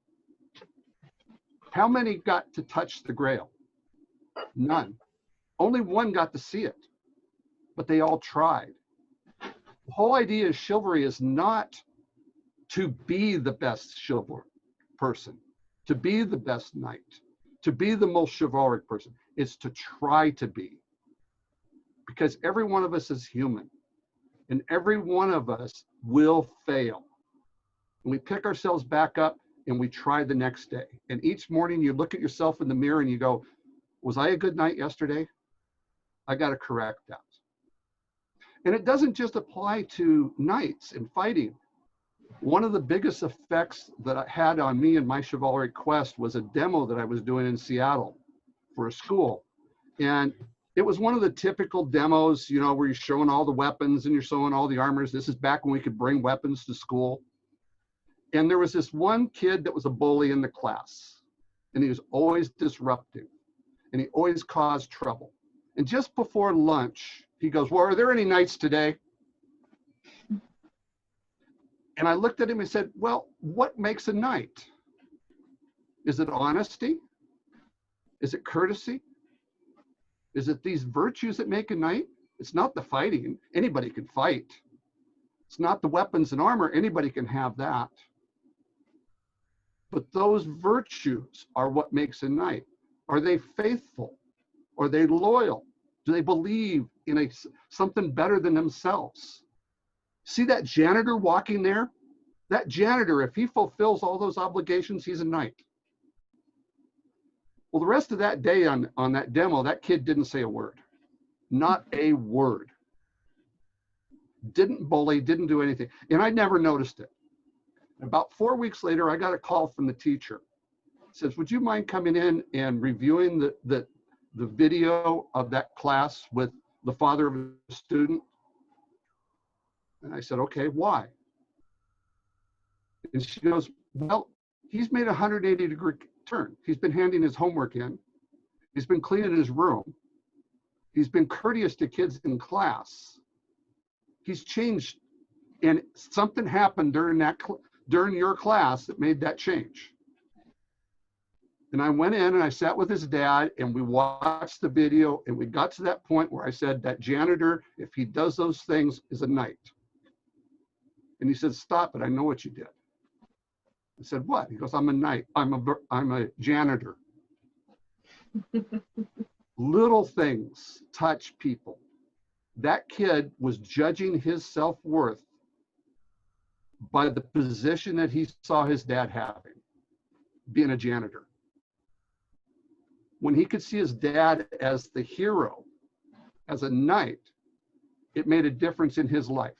How many got to touch the Grail? None. Only one got to see it, but they all tried. The whole idea of chivalry is not to be the best chivalry person, to be the best knight, to be the most chivalric person. It's to try to be. Because every one of us is human, and every one of us will fail. And we pick ourselves back up and we try the next day. And each morning you look at yourself in the mirror and you go, was I a good knight yesterday? I got to correct that. And it doesn't just apply to knights and fighting. One of the biggest effects that I had on me in my chivalric quest was a demo that I was doing in Seattle for a school. And it was one of the typical demos, you know, where you're showing all the weapons and you're showing all the armors. This is back when we could bring weapons to school. And there was this one kid that was a bully in the class, and he was always disruptive, and he always caused trouble. And just before lunch, he goes, well, are there any knights today? And I looked at him and said, well, what makes a knight? Is it honesty? Is it courtesy? Is it these virtues that make a knight? It's not the fighting. Anybody can fight. It's not the weapons and armor. Anybody can have that. But those virtues are what makes a knight. Are they faithful? Are they loyal? Do they believe in something better than themselves? See that janitor walking there? That janitor, if he fulfills all those obligations, he's a knight. Well, the rest of that day on that demo, that kid didn't say a word. Not a word. Didn't bully, didn't do anything. And I never noticed it. About 4 weeks later, I got a call from the teacher. It says, would you mind coming in and reviewing the video of that class with the father of a student? And I said, okay, why? And she goes, well, he's made a 180-degree turn. He's been handing his homework in. He's been cleaning his room. He's been courteous to kids in class. He's changed, and something happened during your class that made that change. And I went in and I sat with his dad and we watched the video, and we got to that point where I said, that janitor, if he does those things, is a knight. And he said, stop it, I know what you did. I said, what? He goes, I'm a knight, I'm a janitor. Little things touch people. That kid was judging his self-worth by the position that he saw his dad having, being a janitor. When he could see his dad as the hero, as a knight, it made a difference in his life.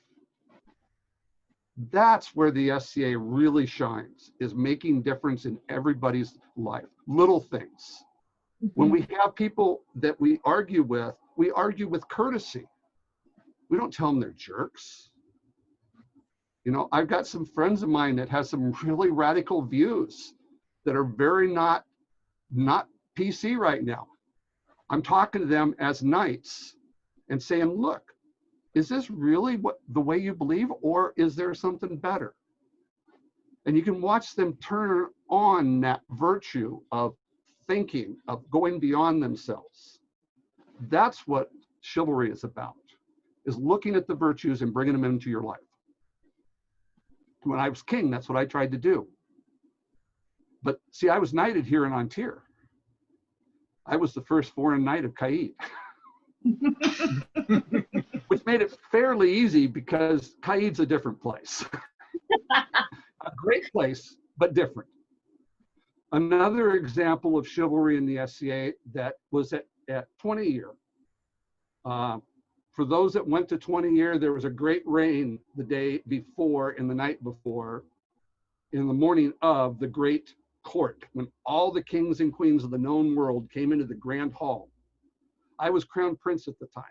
That's where the SCA really shines, is making difference in everybody's life. Little things. When we have people that we argue with courtesy. We don't tell them they're jerks. You know, I've got some friends of mine that have some really radical views that are very not PC right now. I'm talking to them as knights and saying, look, is this really the way you believe, or is there something better? And you can watch them turn on that virtue of thinking, of going beyond themselves. That's what chivalry is about, is looking at the virtues and bringing them into your life. When I was king, that's what I tried to do. But see, I was knighted here in An Tir. I was the first foreign knight of Caid. Which made it fairly easy because Caid's a different place. A great place, but different. Another example of chivalry in the SCA that was at 20 year. For those that went to 20 year, there was a great rain the day before and the night before, in the morning of the great court, when all the kings and queens of the known world came into the grand hall. I was crown prince at the time.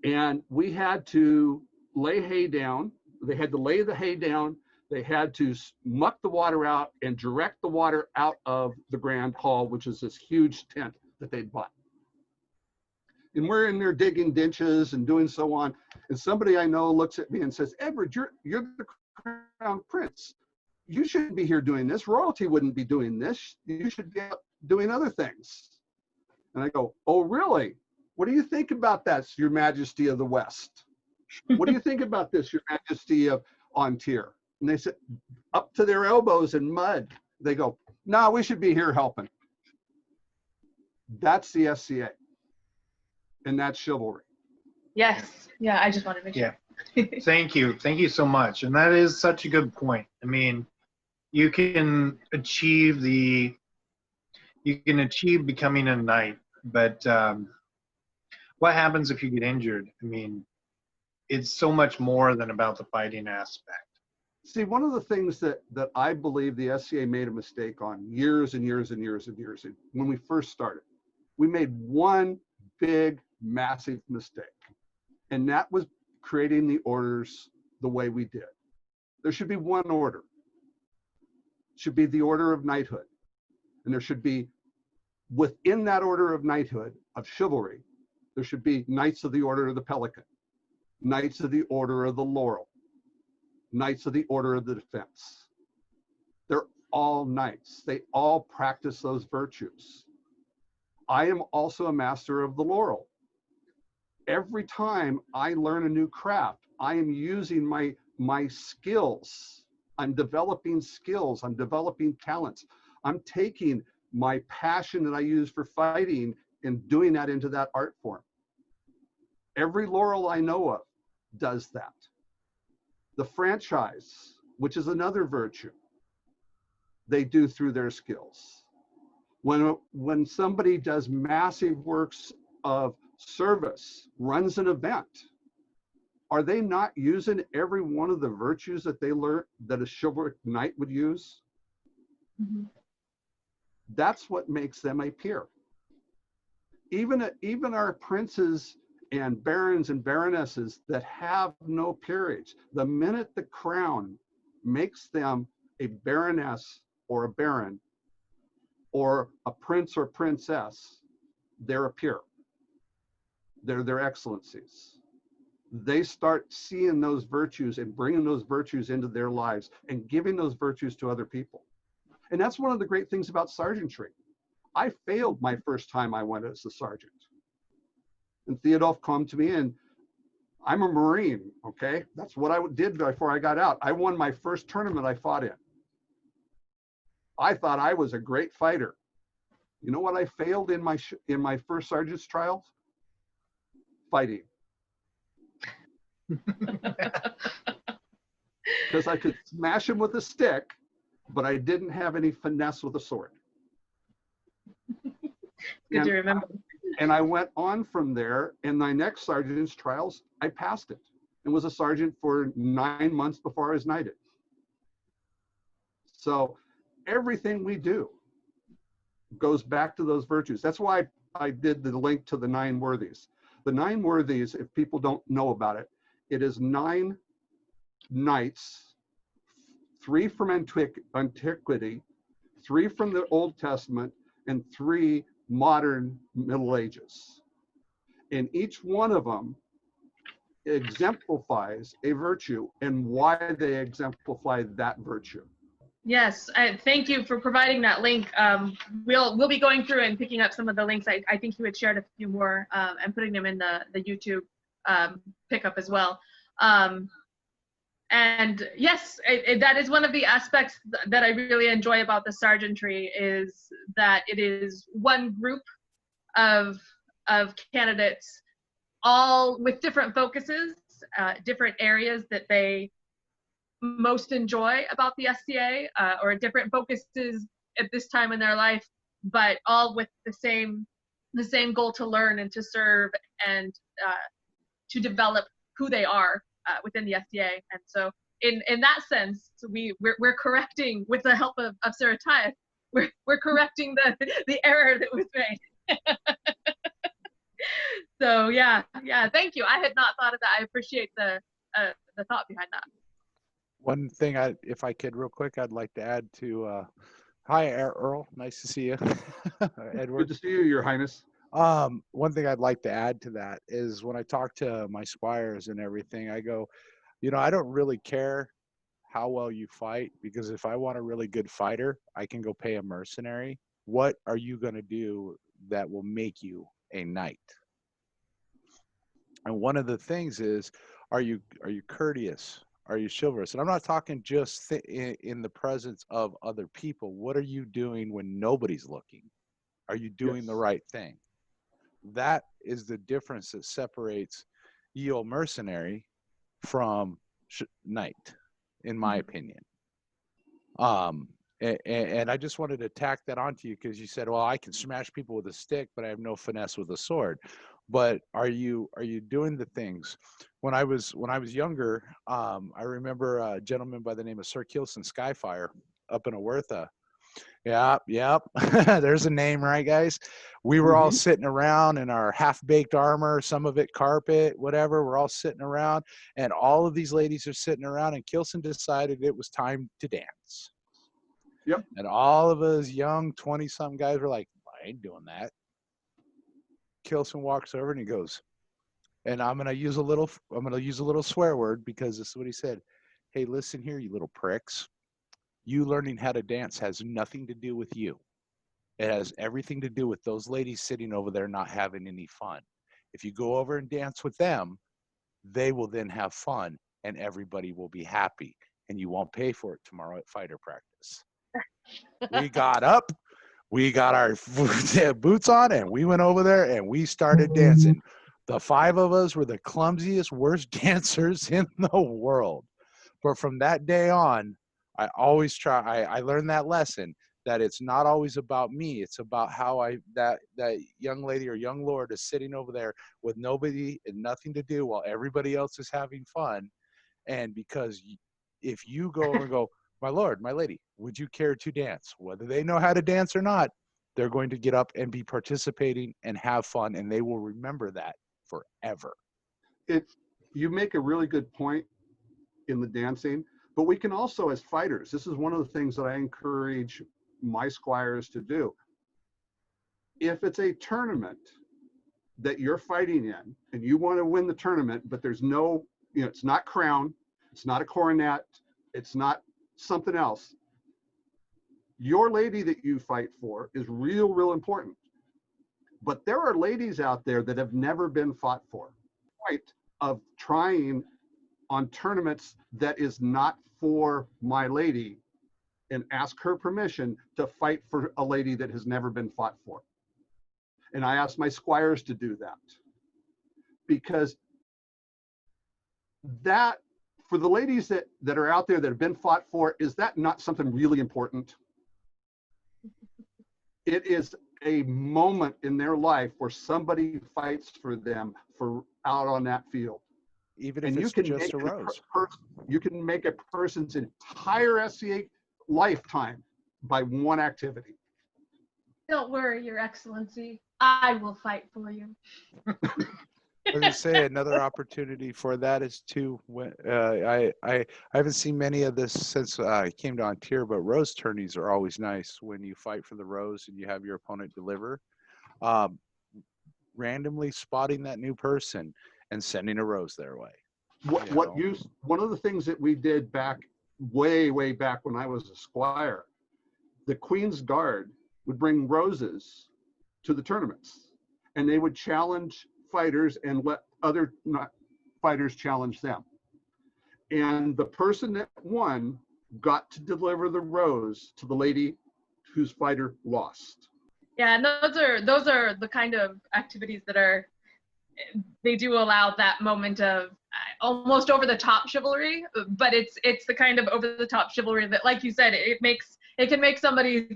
And we had to lay hay down. They had to lay the hay down. They had to muck the water out and direct the water out of the grand hall, which is this huge tent that they'd bought. And we're in there digging ditches and doing so on. And somebody I know looks at me and says, Edward, you're the crown prince. You shouldn't be here doing this. Royalty wouldn't be doing this. You should be out doing other things. And I go, oh, really? What do you think about that, Your Majesty of the West? What do you think about this, Your Majesty of An Tir? And they said, up to their elbows in mud. They go, no, we should be here helping. That's the SCA. And that's chivalry. Yes. Yeah, I just wanted to make sure. Yeah. Thank you. Thank you so much. And that is such a good point. I mean, you can achieve becoming a knight, but what happens if you get injured? I mean, it's so much more than about the fighting aspect. See, one of the things that I believe the SCA made a mistake on years and years and years and years, when we first started, we made one big, massive mistake. And that was creating the orders the way we did. There should be one order. It should be the order of knighthood. And there should be, within that order of knighthood, of chivalry, there should be Knights of the Order of the Pelican, Knights of the Order of the Laurel, Knights of the Order of the Defense. They're all knights. They all practice those virtues. I am also a master of the laurel. Every time I learn a new craft, I am using my skills. I'm developing skills. I'm developing talents. I'm taking my passion that I use for fighting and doing that into that art form. Every laurel I know of does that. The franchise, which is another virtue, they do through their skills. When somebody does massive works of service, runs an event, are they not using every one of the virtues that they learned that a chivalric knight would use? Mm-hmm. That's what makes them a peer. Even our princes and barons and baronesses that have no peerage, the minute the crown makes them a baroness or a baron or a prince or princess, they're a peer. They're their excellencies. They start seeing those virtues and bringing those virtues into their lives and giving those virtues to other people. And that's one of the great things about sergeantry. I failed my first time I went as a sergeant. And Theodulf came to me, and I'm a Marine, okay? That's what I did before I got out. I won my first tournament I fought in. I thought I was a great fighter. You know what I failed in my first sergeant's trials? Fighting. Because I could smash him with a stick, but I didn't have any finesse with a sword. Good to remember. And I went on from there. In my next sergeant's trials, I passed it and was a sergeant for 9 months before I was knighted. So everything we do goes back to those virtues. That's why I did the link to the 9 worthies. The 9 worthies, if people don't know about it, it is 9 knights, 3 from antiquity, 3 from the Old Testament, and 3 modern Middle Ages. And each one of them exemplifies a virtue and why they exemplify that virtue. Yes, thank you for providing that link. We'll be going through and picking up some of the links. I think you had shared a few more and putting them in the YouTube pickup as well. And yes, that is one of the aspects that I really enjoy about the sergeantry, is that it is one group of candidates, all with different focuses, different areas that they most enjoy about the SCA, or different focuses at this time in their life, but all with the same the same goal to learn and to serve and to develop who they are within the SDA. And so in that sense, we're correcting, with the help of Sir Ataias, we're correcting the error that was made. So yeah, thank you. I had not thought of that. I appreciate the thought behind that. One thing, if I could real quick, I'd like to add to, hi, Earl, nice to see you. Edward. Good to see you, Your Highness. One thing I'd like to add to that is when I talk to my squires and everything, I go, I don't really care how well you fight, because if I want a really good fighter, I can go pay a mercenary. What are you going to do that will make you a knight? And one of the things is, are you courteous? Are you chivalrous? And I'm not talking just in the presence of other people. What are you doing when nobody's looking? Are you doing the right thing? That is the difference that separates ye olde mercenary from knight, in my opinion. And I just wanted to tack that onto you, because you said, well, I can smash people with a stick, but I have no finesse with a sword. But are you doing the things? When I was younger, I remember a gentleman by the name of Sir Kilson Skyfire up in Awertha. Yep. There's a name, right, guys? We were all sitting around in our half-baked armor, some of it carpet, whatever. We're all sitting around, and all of these ladies are sitting around, and Kilson decided it was time to dance. Yep. And all of us young 20-something guys were like, I ain't doing that. Kilson walks over and he goes, and I'm gonna use a little swear word, because this is what he said. Hey, listen here, you little pricks. You learning how to dance has nothing to do with you. It has everything to do with those ladies sitting over there not having any fun. If you go over and dance with them, they will then have fun, and everybody will be happy, and you won't pay for it tomorrow at fighter practice. We got up, we got our boots on, and we went over there and we started dancing. The 5 of us were the clumsiest, worst dancers in the world. But from that day on, I always I learned that lesson, that it's not always about me. It's about how that young lady or young lord is sitting over there with nobody and nothing to do while everybody else is having fun. And because if you go over and go, my lord, my lady, would you care to dance? Whether they know how to dance or not, they're going to get up and be participating and have fun, and they will remember that forever. You make a really good point in the dancing, but we can also, as fighters, this is one of the things that I encourage my squires to do. If it's a tournament that you're fighting in and you want to win the tournament, but there's no, it's not crown, it's not a coronet, it's not something else. Your lady that you fight for is real important. But there are ladies out there that have never been fought for. Point of trying on tournaments that is not for my lady and ask her permission to fight for a lady that has never been fought for. And I ask my squires to do that, because that, for the ladies that are out there that have been fought for, is that not something really important? It is a moment in their life where somebody fights for them out on that field. Even if it's just a rose. You can make a person's entire SCA lifetime by one activity. Don't worry, Your Excellency. I will fight for you. I was gonna say another opportunity for that is to I haven't seen many of this since I came to An Tir, but rose tourneys are always nice when you fight for the rose and you have your opponent deliver. Randomly spotting that new person and sending a rose their way. One of the things that we did back way back when I was a squire, the Queen's Guard would bring roses to the tournaments, and they would challenge fighters and let other fighters challenge them. And the person that won got to deliver the rose to the lady whose fighter lost. Yeah, and those are the kind of activities that they do allow that moment of almost over the top chivalry, but it's the kind of over the top chivalry that, like you said, it can make somebody's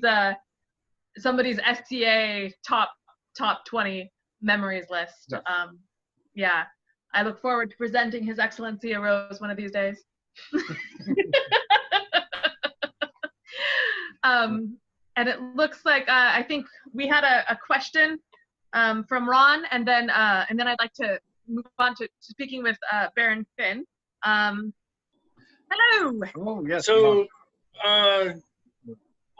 STA top top 20 memories list. Yeah, I look forward to presenting His Excellency a rose one of these days. And it looks like I think we had a question from Ron, and then I'd like to move on to speaking with Baron Finn. Hello. Oh yes. So,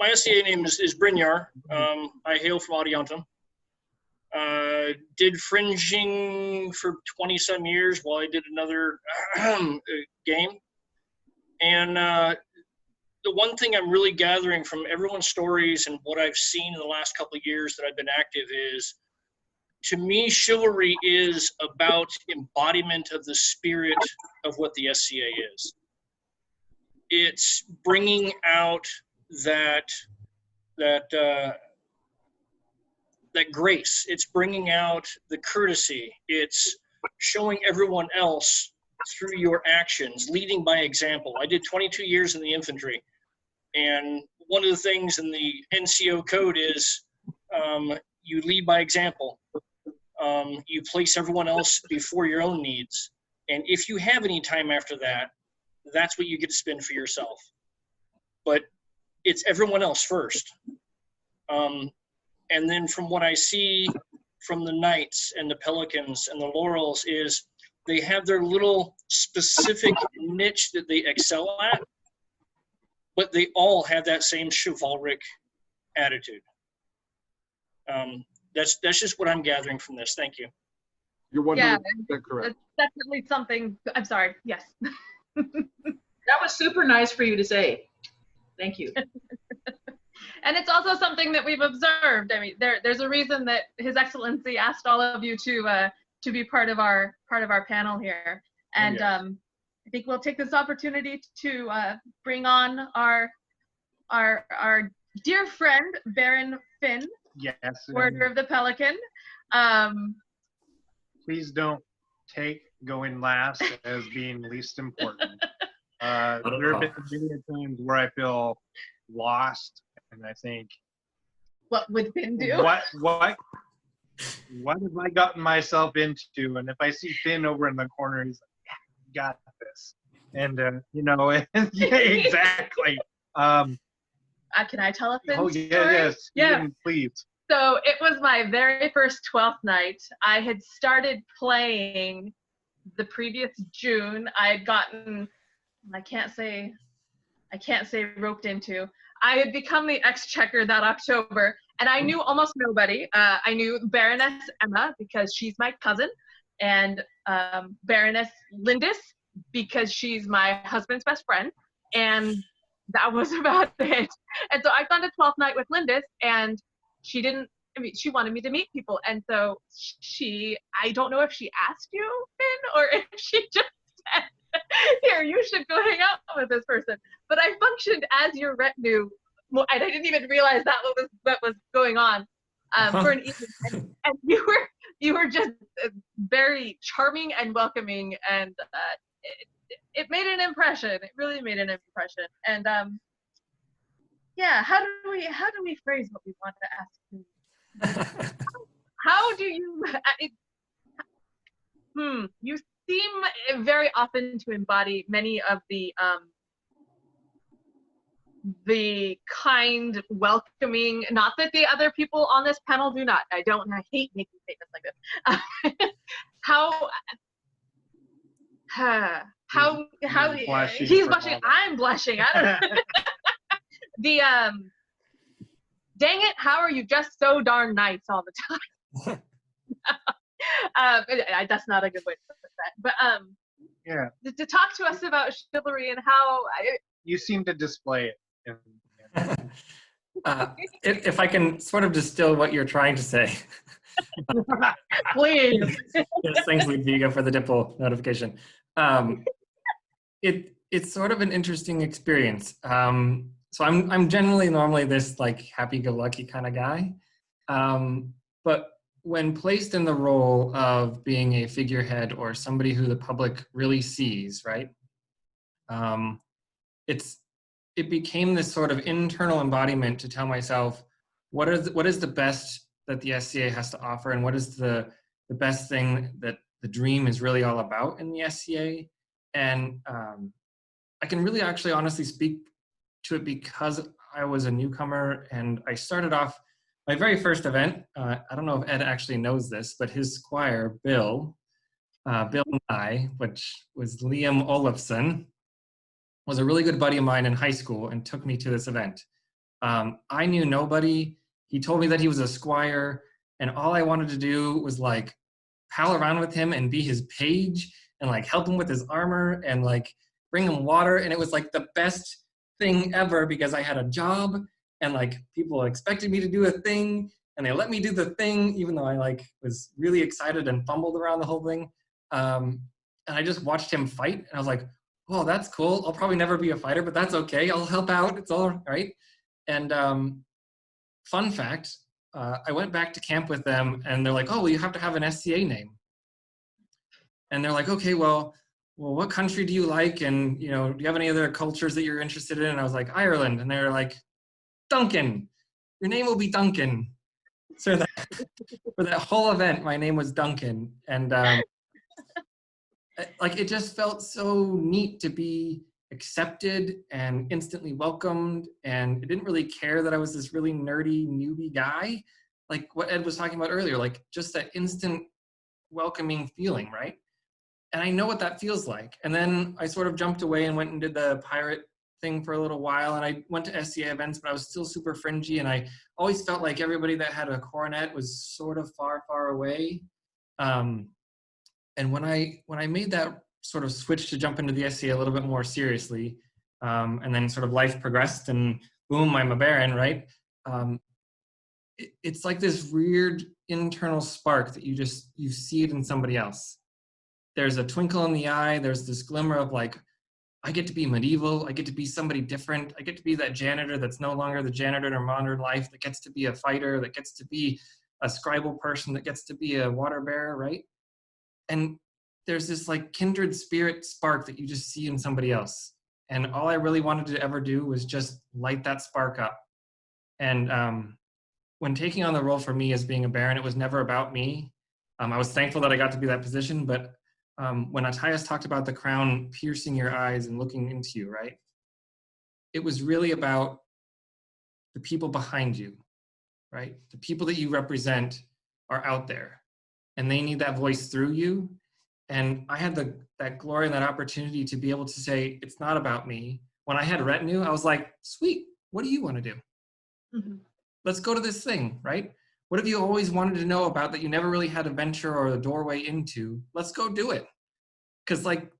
my SCA name is Brynjar. I hail from Audiantum. Did fringing for 20-some years while I did another game. And the one thing I'm really gathering from everyone's stories and what I've seen in the last couple of years that I've been active is, to me, chivalry is about embodiment of the spirit of what the SCA is. It's bringing out that grace. It's bringing out the courtesy. It's showing everyone else through your actions, leading by example. I did 22 years in the infantry, and one of the things in the NCO code is you lead by example. You place everyone else before your own needs, and if you have any time after that, that's what you get to spend for yourself. But it's everyone else first. And then from what I see from the Knights and the Pelicans and the Laurels is they have their little specific niche that they excel at, but they all have that same chivalric attitude. That's just what I'm gathering from this. Thank you. You're 100% Yeah, correct. that's definitely something. I'm sorry. Yes. That was super nice for you to say. Thank you. And it's also something that we've observed. I mean, there's a reason that His Excellency asked all of you to be part of our panel here. And Yes. I think we'll take this opportunity to bring on our dear friend Baron Finn, Yes. Order of the Pelican. Please don't take going last as being least important. There have been many times where I feel lost, and I think, What would Finn do? what have I gotten myself into? And if I see Finn over in the corner, he's like, yeah, got this. And yeah, exactly. Can I tell a Finn Oh story? yeah, yes, Yeah. please. So it was my very first 12th night. I had started playing the previous June. I had gotten, I can't say roped into. I had become the exchequer that October, and I knew almost nobody. I knew Baroness Emma because she's my cousin, and Baroness Lindis because she's my husband's best friend, and that was about it. And so I'd gone to 12th night with Lindis, and she wanted me to meet people. And so I don't know if she asked you, Finn, or if she just said, here, you should go hang out with this person. But I functioned as your retinue. I didn't even realize that what was going on for an evening. And you were just very charming and welcoming, and it made an impression. It really made an impression. And yeah, how do we phrase what we want to ask you? How do you? You seem very often to embody many of the kind, welcoming. Not that the other people on this panel do not. I hate making statements like this. How he's blushing. I'm blushing. I don't know. Dang it, how are you just so darn nice all the time? That's not a good way to put that. But Yeah. to talk to us about chivalry and how You seem to display it. If I can sort of distill what you're trying to say. please. Yes, thanks, Hlutwige, for the dimple notification. It's sort of an interesting experience. So I'm generally normally this like happy-go-lucky kind of guy, but when placed in the role of being a figurehead or somebody who the public really sees, right? It became this sort of internal embodiment to tell myself what is the best that the SCA has to offer, and what is the best thing that the dream is really all about in the SCA. And I can really actually honestly speak to it because I was a newcomer, and I started off my very first event. I don't know if Ed actually knows this, but his squire, Bill Nye, which was Liam Olafson, was a really good buddy of mine in high school and took me to this event. I knew nobody. He told me that he was a squire, and all I wanted to do was like pal around with him and be his page and like help him with his armor and like bring him water. And it was like the best thing ever because I had a job and like people expected me to do a thing and they let me do the thing, even though I like was really excited and fumbled around the whole thing. And I just watched him fight and I was like, oh, that's cool. I'll probably never be a fighter, but that's okay. I'll help out. It's all right. And fun fact, I went back to camp with them and they're like, oh, well, you have to have an SCA name. And they're like, okay, well, what country do you like? And, you know, do you have any other cultures that you're interested in? And I was like, Ireland. And they were like, Duncan, your name will be Duncan. So that, for that whole event, my name was Duncan. And like, it just felt so neat to be accepted and instantly welcomed. And it didn't really care that I was this really nerdy newbie guy. Like what Ed was talking about earlier, like just that instant welcoming feeling, right? And I know what that feels like. And then I sort of jumped away and went and did the pirate thing for a little while. And I went to SCA events, but I was still super fringy. And I always felt like everybody that had a coronet was sort of far, far away. And when I made that sort of switch to jump into the SCA a little bit more seriously, and then sort of life progressed and boom, I'm a Baron, right? It's like this weird internal spark that you see it in somebody else. There's a twinkle in the eye. There's this glimmer of like, I get to be medieval. I get to be somebody different. I get to be that janitor that's no longer the janitor in modern life, that gets to be a fighter, that gets to be a scribal person, that gets to be a water bearer, right? And there's this like kindred spirit spark that you just see in somebody else. And all I really wanted to ever do was just light that spark up. And when taking on the role for me as being a Baron, it was never about me. I was thankful that I got to be that position, but when Ataias talked about the crown piercing your eyes and looking into you, right? It was really about the people behind you, right? The people that you represent are out there and they need that voice through you. And I had that glory and that opportunity to be able to say, it's not about me. When I had retinue, I was like, sweet, what do you want to do? Mm-hmm. Let's go to this thing, right? What have you always wanted to know about that you never really had a venture or a doorway into? Let's go do it. Because like,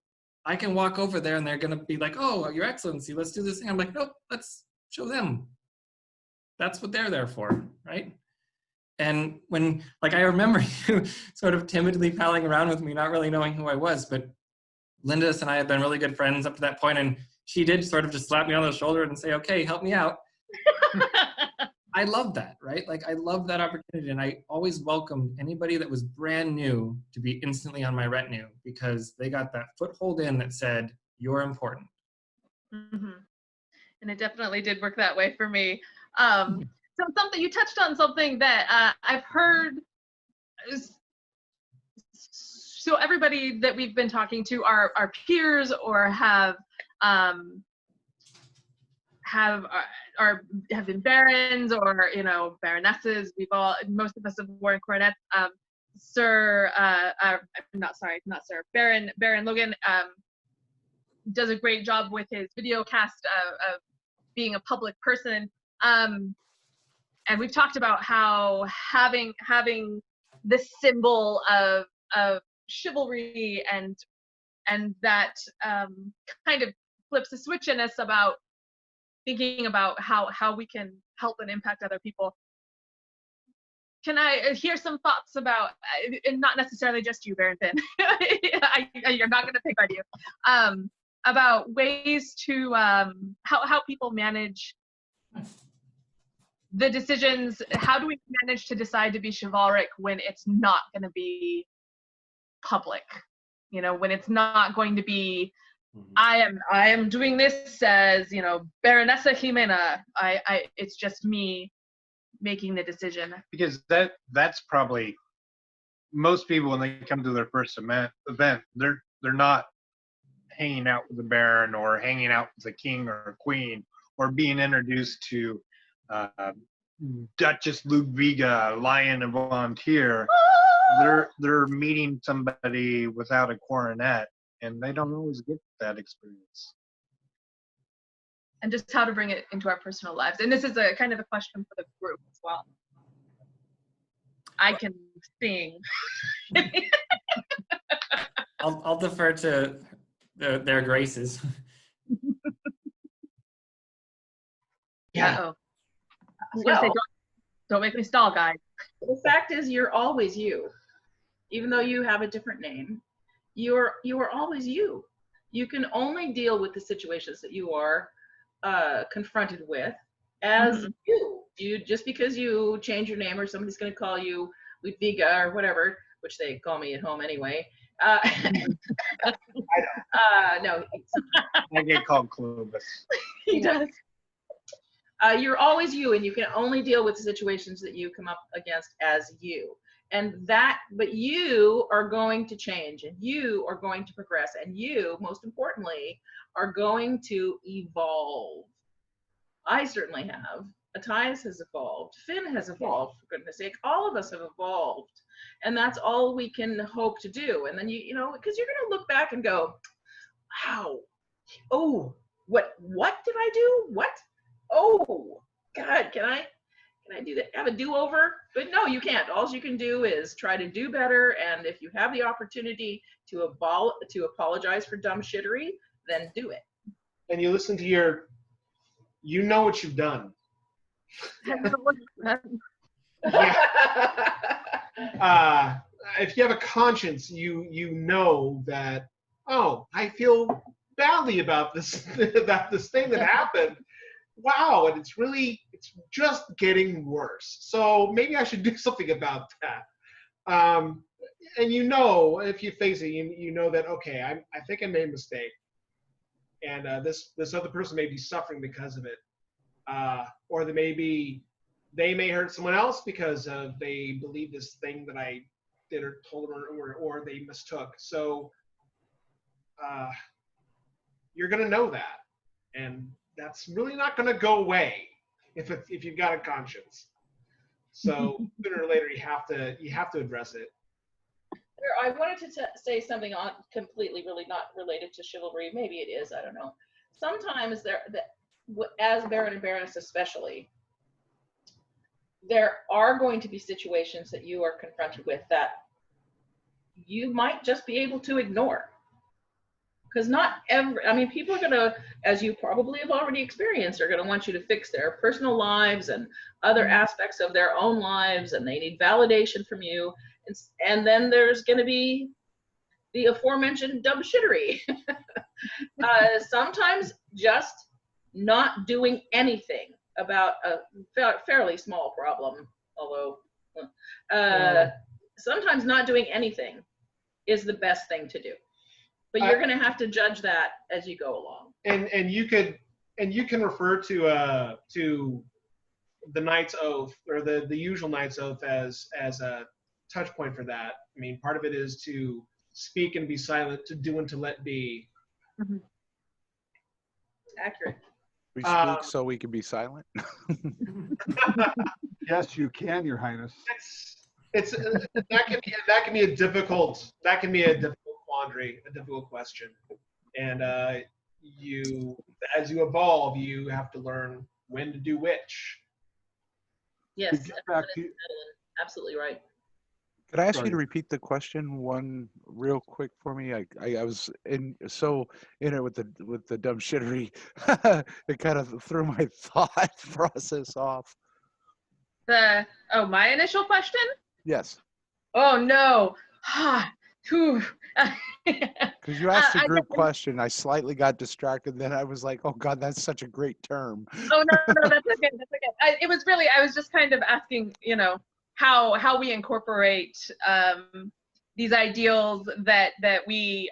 I can walk over there and they're going to be like, oh, Your Excellency, let's do this thing. I'm like, nope, let's show them. That's what they're there for, right? And when, like, I remember you sort of timidly palling around with me, not really knowing who I was, but Lindis and I had been really good friends up to that point, and she did sort of just slap me on the shoulder and say, okay, help me out. I love that, right? Like, I love that opportunity, and I always welcomed anybody that was brand new to be instantly on my retinue because they got that foothold in that said, you're important. Mm-hmm. And it definitely did work that way for me. So something you touched on, something that I've heard. So everybody that we've been talking to are peers or have been barons or, you know, baronesses. Most of us have worn coronets. Baron Logan does a great job with his video cast of being a public person. And we've talked about how having this symbol of chivalry and that kind of flips a switch in us about thinking about how we can help and impact other people. Can I hear some thoughts about, and not necessarily just you, Baron Finn, you're not going to pick on you, about ways to, how people manage the decisions. How do we manage to decide to be chivalric when it's not going to be public? You know, when it's not going to be, I am doing this as, you know, Baronesa Ximena. It's just me making the decision. Because that's probably most people when they come to their first event, they're not hanging out with the Baron or hanging out with the king or queen or being introduced to Dutchess Hlutwige, Lion of An Tir. They're meeting somebody without a coronet, and they don't always get that experience. And just how to bring it into our personal lives. And this is a kind of a question for the group as well. I can sing. I'll defer to their graces. Yeah. I was gonna say, don't make me stall, guys. The fact is, you're always you, even though you have a different name. You are always you. You can only deal with the situations that you are confronted with as you. You just because you change your name or somebody's going to call you Hlutwige or whatever, which they call me at home anyway. No, I get called Clovis. He does. You're always you, and you can only deal with the situations that you come up against as you. But you are going to change, and you are going to progress, and you, most importantly, are going to evolve. I certainly have. Ataias has evolved. Finn has evolved, for goodness sake. All of us have evolved. And that's all we can hope to do. And then, you know, because you're going to look back and go, wow, oh, what did I do? What? Oh, God, can I do that? Have a do-over? But no, you can't. All you can do is try to do better. And if you have the opportunity to apologize for dumb shittery, then do it. And you listen to you know what you've done. Yeah. If you have a conscience, you know that, oh, I feel badly about this thing that happened. Wow, and it's just getting worse. So maybe I should do something about that. And you know, if you face it, you know that, okay, I think I made a mistake, and this other person may be suffering because of it, or they may hurt someone else because they believe this thing that I did or told them, or they mistook. So you're gonna know that, and that's really not gonna go away if you've got a conscience. So sooner or later you have to address it. I wanted to say something on completely really not related to chivalry. Maybe it is. I don't know. Sometimes as Baron and Baroness especially, there are going to be situations that you are confronted with that you might just be able to ignore. Because people are going to, as you probably have already experienced, are going to want you to fix their personal lives and other aspects of their own lives, and they need validation from you. And then there's going to be the aforementioned dumb shittery. Sometimes just not doing anything about a fairly small problem, although sometimes not doing anything is the best thing to do. But you're going to have to judge that as you go along. And you can refer to the Knight's Oath, or the usual Knight's Oath as a touch point for that. I mean, part of it is to speak and be silent, to do and to let be. Mm-hmm. Accurate. We speak so we can be silent. Yes, you can, Your Highness. That can be a difficult quandary, a difficult question, and as you evolve, you have to learn when to do which. Yes, absolutely right. Could I ask you to repeat the question one real quick for me? I was in it with the dumb shittery. It kind of threw my thought process off. My initial question? Yes. Oh no. Because you asked a group question, I slightly got distracted. Then I was like, "Oh God, that's such a great term." Oh no, that's okay. That's okay. I was just kind of asking, you know, how we incorporate these ideals that we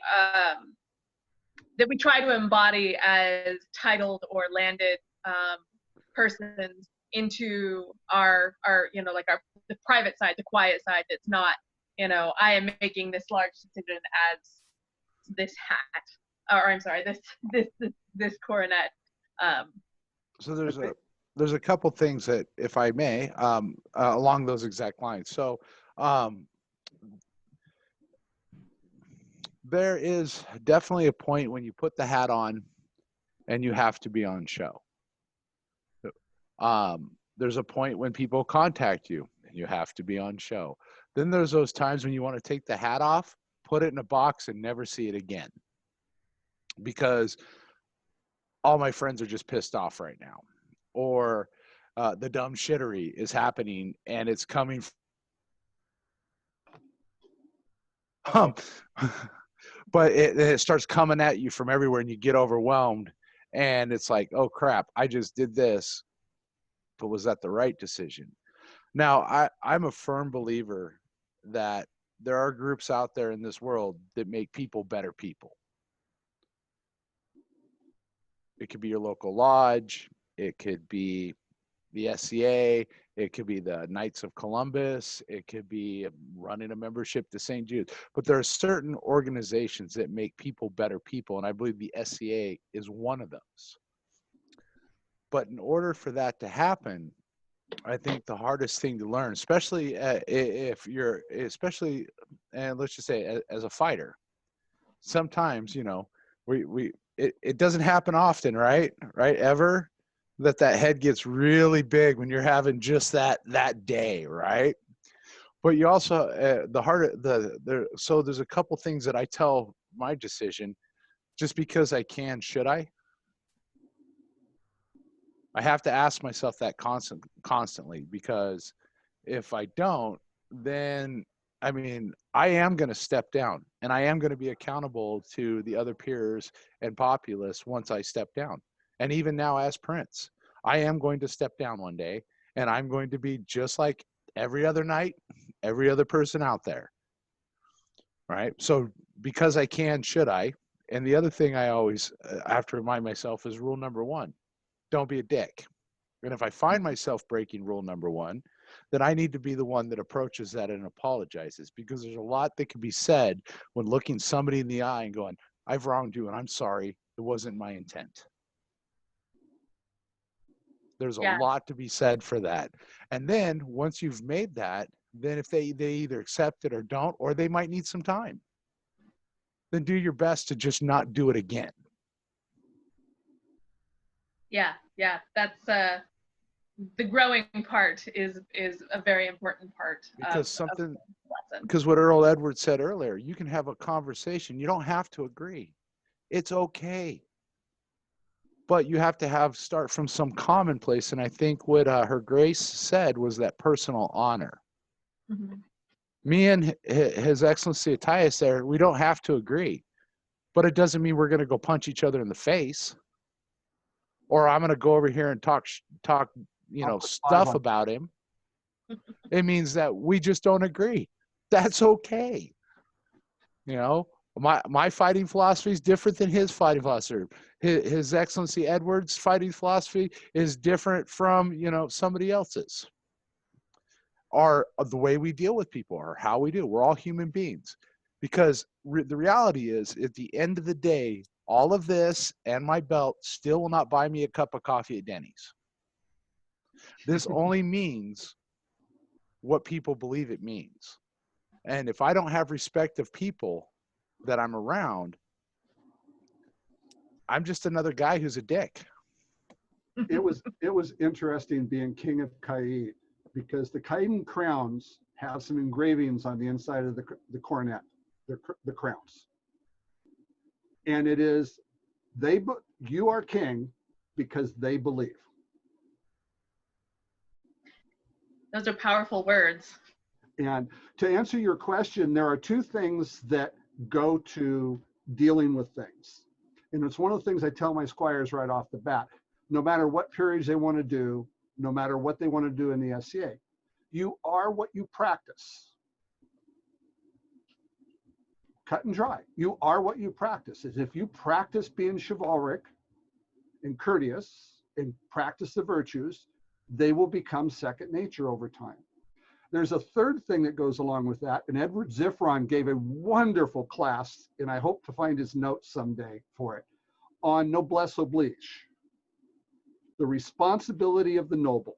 try to embody as titled or landed persons into our like the private side, the quiet side. That's not, I am making this large decision as this hat, or I'm sorry, this coronet. So there's a couple things that, if I may, along those exact lines. So there is definitely a point when you put the hat on and you have to be on show. There's a point when people contact you and you have to be on show. Then there's those times when you want to take the hat off, put it in a box, and never see it again, because all my friends are just pissed off right now, or the dumb shittery is happening and it's coming but it starts coming at you from everywhere, and you get overwhelmed, and it's like, oh crap, I just did this, but was that the right decision? Now, I'm a firm believer that there are groups out there in this world that make people better people. It could be your local lodge, it could be the SCA, it could be the Knights of Columbus, it could be running a membership to St. Jude. But there are certain organizations that make people better people, and I believe the SCA is one of those. But in order for that to happen, I think the hardest thing to learn, especially if you're, and let's just say as a fighter, sometimes, it doesn't happen often, right? Ever that head gets really big when you're having just that day, right? But you also, so there's a couple things that I tell my decision, just because I can, should I? I have to ask myself that constantly, because if I don't, then, I am going to step down, and I am going to be accountable to the other peers and populace once I step down. And even now as Prince, I am going to step down one day, and I'm going to be just like every other knight, every other person out there. Right? So because I can, should I? And the other thing I always have to remind myself is rule number 1. Don't be a dick. And if I find myself breaking rule number 1, then I need to be the one that approaches that and apologizes, because there's a lot that can be said when looking somebody in the eye and going, I've wronged you and I'm sorry. It wasn't my intent. There's a lot to be said for that. And then once you've made that, then if they either accept it or don't, or they might need some time, then do your best to just not do it again. Yeah, that's the growing part is a very important part. Because what Earl Edward said earlier, you can have a conversation. You don't have to agree. It's okay. But you have to start from some commonplace. And I think what Her Grace said was that personal honor. Mm-hmm. Me and His Excellency Ataias there, we don't have to agree. But it doesn't mean we're going to go punch each other in the face. Or I'm going to go over here and talk stuff about him. It means that we just don't agree. That's okay. My fighting philosophy is different than his fighting philosophy. His Excellency Edward's fighting philosophy is different from, somebody else's. Or the way we deal with people, or how we do. We're all human beings. Because the reality is, at the end of the day, all of this and my belt still will not buy me a cup of coffee at Denny's. This only means what people believe it means. And if I don't have respect of people that I'm around, I'm just another guy who's a dick. It was interesting being king of Caid, because the Caidan crowns have some engravings on the inside of the coronet, the crowns. And it is, you are king because they believe. Those are powerful words. And to answer your question, there are 2 things that go to dealing with things. And it's one of the things I tell my squires right off the bat. No matter what peerage they want to do, no matter what they want to do in the SCA, you are what you practice. Cut and dry. You are what you practice. As if you practice being chivalric and courteous and practice the virtues, they will become second nature over time. There's a third thing that goes along with that, and Edward Zifron gave a wonderful class, and I hope to find his notes someday for it, on noblesse oblige, the responsibility of the noble.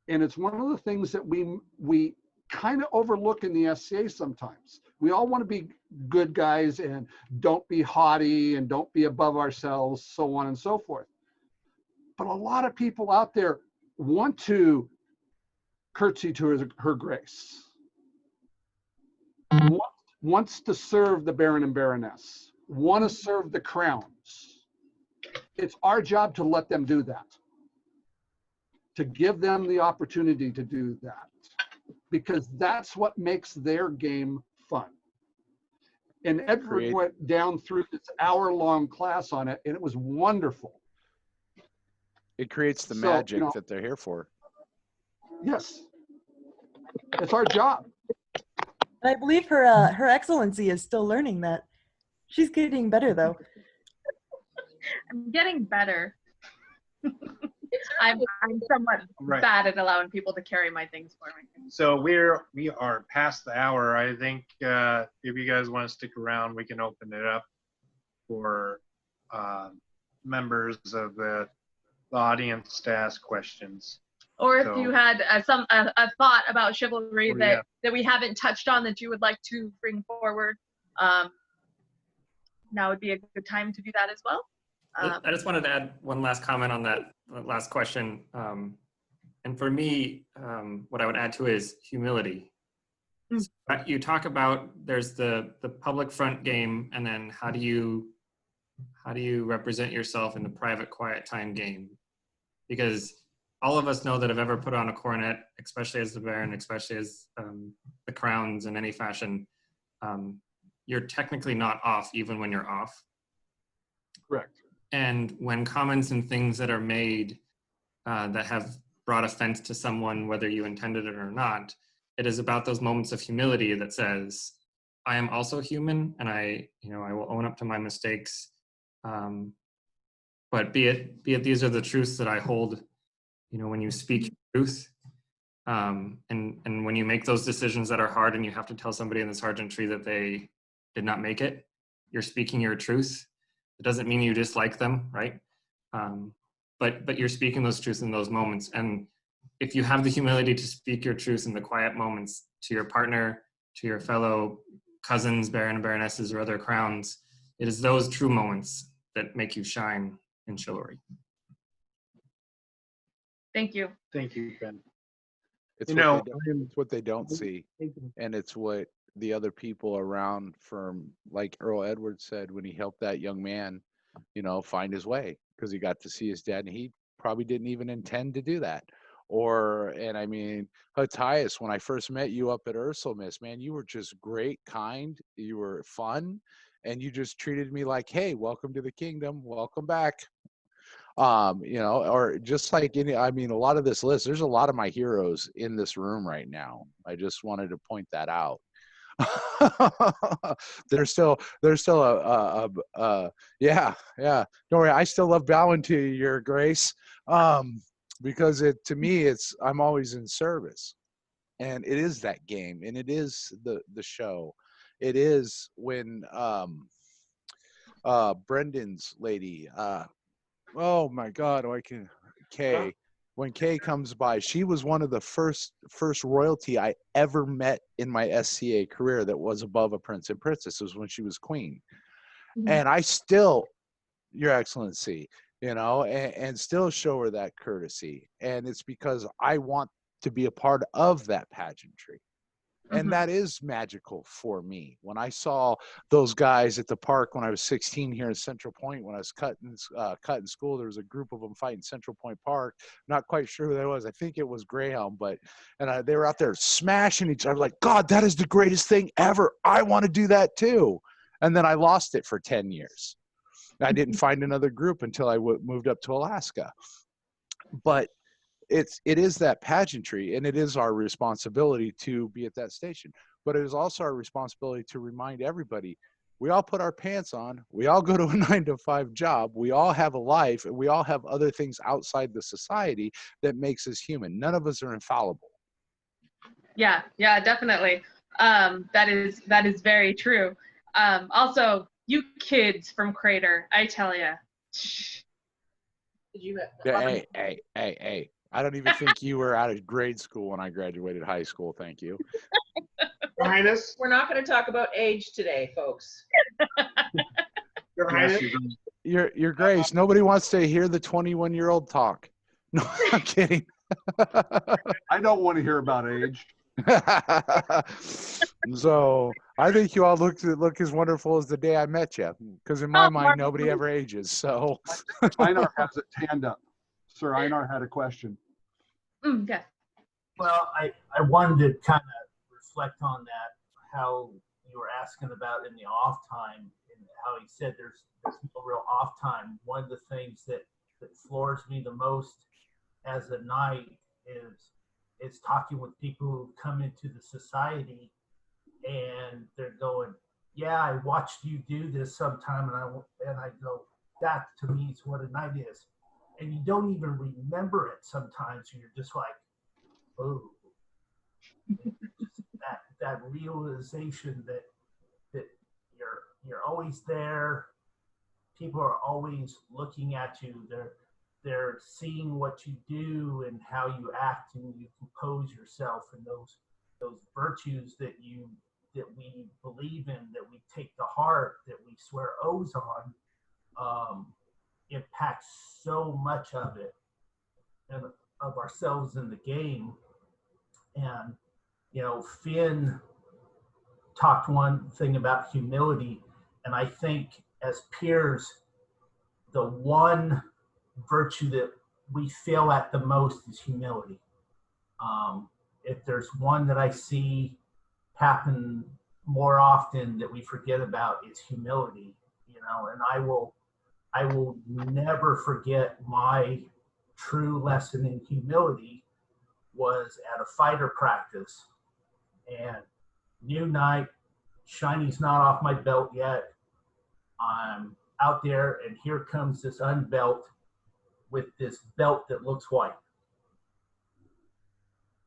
And it's one of the things that we kind of overlook in the SCA sometimes. We all want to be good guys and don't be haughty and don't be above ourselves, so on and so forth. But a lot of people out there want to curtsy to her grace, wants to serve the Baron and Baroness, want to serve the crowns. It's our job to let them do that, to give them the opportunity to do that, because that's what makes their game fun. And Edward went down through this hour-long class on it, and it was wonderful. It creates the magic that they're here for. Yes, it's our job. And I believe her excellency is still learning that. She's getting better though. I'm getting better. I'm somewhat bad at allowing people to carry my things for me. So we are past the hour. I think if you guys want to stick around, we can open it up for members of the audience to ask questions. Or if you had a thought about chivalry that we haven't touched on that you would like to bring forward, now would be a good time to do that as well. I just wanted to add one last comment on that last question. And for me, what I would add to is humility. So you talk about there's the public front game, and then how do you represent yourself in the private quiet time game? Because all of us know that have ever put on a coronet, especially as the Baron, especially as the crowns in any fashion, you're technically not off even when you're off. Correct. And when comments and things that are made that have brought offense to someone, whether you intended it or not, it is about those moments of humility that says, I am also human, and I will own up to my mistakes. But be it these are the truths that I hold, when you speak truth, and when you make those decisions that are hard and you have to tell somebody in the sergeantry that they did not make it, you're speaking your truth. It doesn't mean you dislike them, right? But you're speaking those truths in those moments. And if you have the humility to speak your truth in the quiet moments to your partner, to your fellow cousins, Baron and Baronesses, or other crowns, it is those true moments that make you shine in chivalry. Thank you. Thank you, Ben. It's what they don't see, and it's what the other people around from, like Earl Edward said when he helped that young man, find his way, because he got to see his dad, and he probably didn't even intend to do that. And I mean, Ataias, when I first met you up at Ursulmus, man, you were just great, kind, you were fun, and you just treated me like, hey, welcome to the kingdom, welcome back. Or just like a lot of this list, there's a lot of my heroes in this room right now. I just wanted to point that out. There's still yeah. Don't worry, I still love bowing to you, Your Grace, because to me, I'm always in service, and it is that game, and it is the show. It is when Brendan's lady, oh my God, Kay. When Kay comes by, she was one of the first royalty I ever met in my SCA career that was above a prince and princess. It was when she was queen. Mm-hmm. And I still, Your Excellency, and still show her that courtesy. And it's because I want to be a part of that pageantry. And mm-hmm. that is magical for me. When I saw those guys at the park when I was 16 here in Central Point, when I was cutting school, there was a group of them fighting Central Point Park. Not quite sure who that was. I think it was Greyhound, they were out there smashing each other. Like, God, that is the greatest thing ever. I want to do that too. And then I lost it for 10 years. I didn't find another group until I moved up to Alaska. But it is that pageantry, and it is our responsibility to be at that station. But it is also our responsibility to remind everybody, We all put our pants on. We all go to a 9-to-5 job. We all have a life, and we all have other things outside the society that makes us human. None of us are infallible. Yeah, definitely. That is very true. Also, you kids from Crater, I tell ya. Did you Hey. I don't even think you were out of grade school when I graduated high school. Thank you. Your Highness, We're not going to talk about age today, folks. Your Highness, Your Grace, nobody wants to hear the 21-year-old talk. No, I'm kidding. I don't want to hear about age. So I think you all look as wonderful as the day I met you, because in my mind, nobody ever ages. So Einar has it hand up. Sir Einar had a question. Yeah. Well, I wanted to kind of reflect on that, how you were asking about in the off time, and how he said there's no real off time. One of the things that floors me the most as a knight is talking with people who come into the society, and they're going, yeah, I watched you do this sometime, and I go, that to me is what a knight is. And you don't even remember it sometimes. You're just like, oh, that realization that you're always there. People are always looking at you. They're seeing what you do and how you act, and you compose yourself, and those virtues that we believe in, that we take to heart, that we swear oaths on, impacts so much of it and of ourselves in the game. And Finn talked one thing about humility, and I think as peers, the one virtue that we fail at the most is humility. If there's one that I see happen more often that we forget about, it's humility. And I will never forget my true lesson in humility was at a fighter practice, and new night, shiny's not off my belt yet. I'm out there, and here comes this unbelt with this belt that looks white.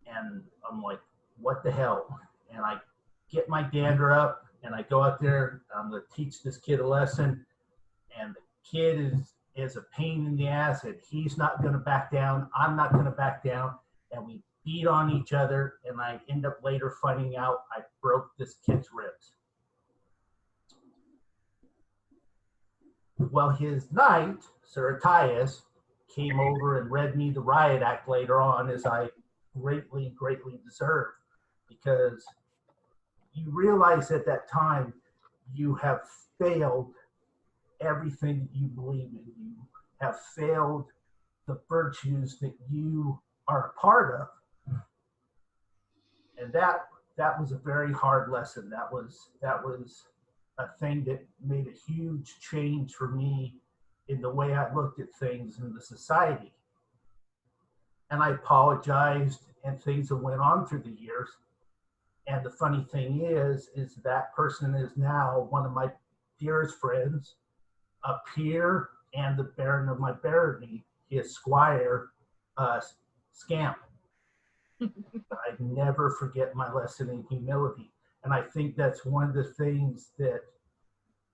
And I'm like, what the hell? And I get my dander up, and I go out there. I'm going to teach this kid a lesson, and the kid is a pain in the ass, and he's not going to back down. I'm not going to back down. And we beat on each other, and I end up later finding out I broke this kid's ribs. Well, his knight, Sir Ataias, came over and read me the riot act later on, as I greatly deserved, because you realize at that time you have failed everything that you believe in. You have failed the virtues that you are a part of. And that was a very hard lesson. That was a thing that made a huge change for me in the way I looked at things in the society. And I apologized, and things that went on through the years. And the funny thing is that person is now one of my dearest friends, a peer, and the Baron of my barony, his squire, Scamp. I never forget my lesson in humility. And I think that's one of the things that,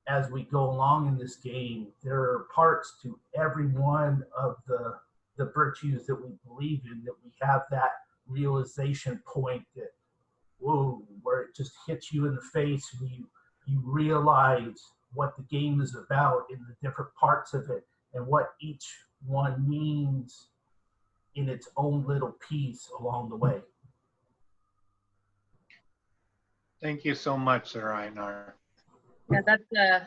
as we go along in this game, there are parts to every one of the virtues that we believe in, that we have that realization point that, whoa, where it just hits you in the face, and you realize what the game is about in the different parts of it, and what each one means in its own little piece along the way. Thank you so much, Sir Einar. Yeah,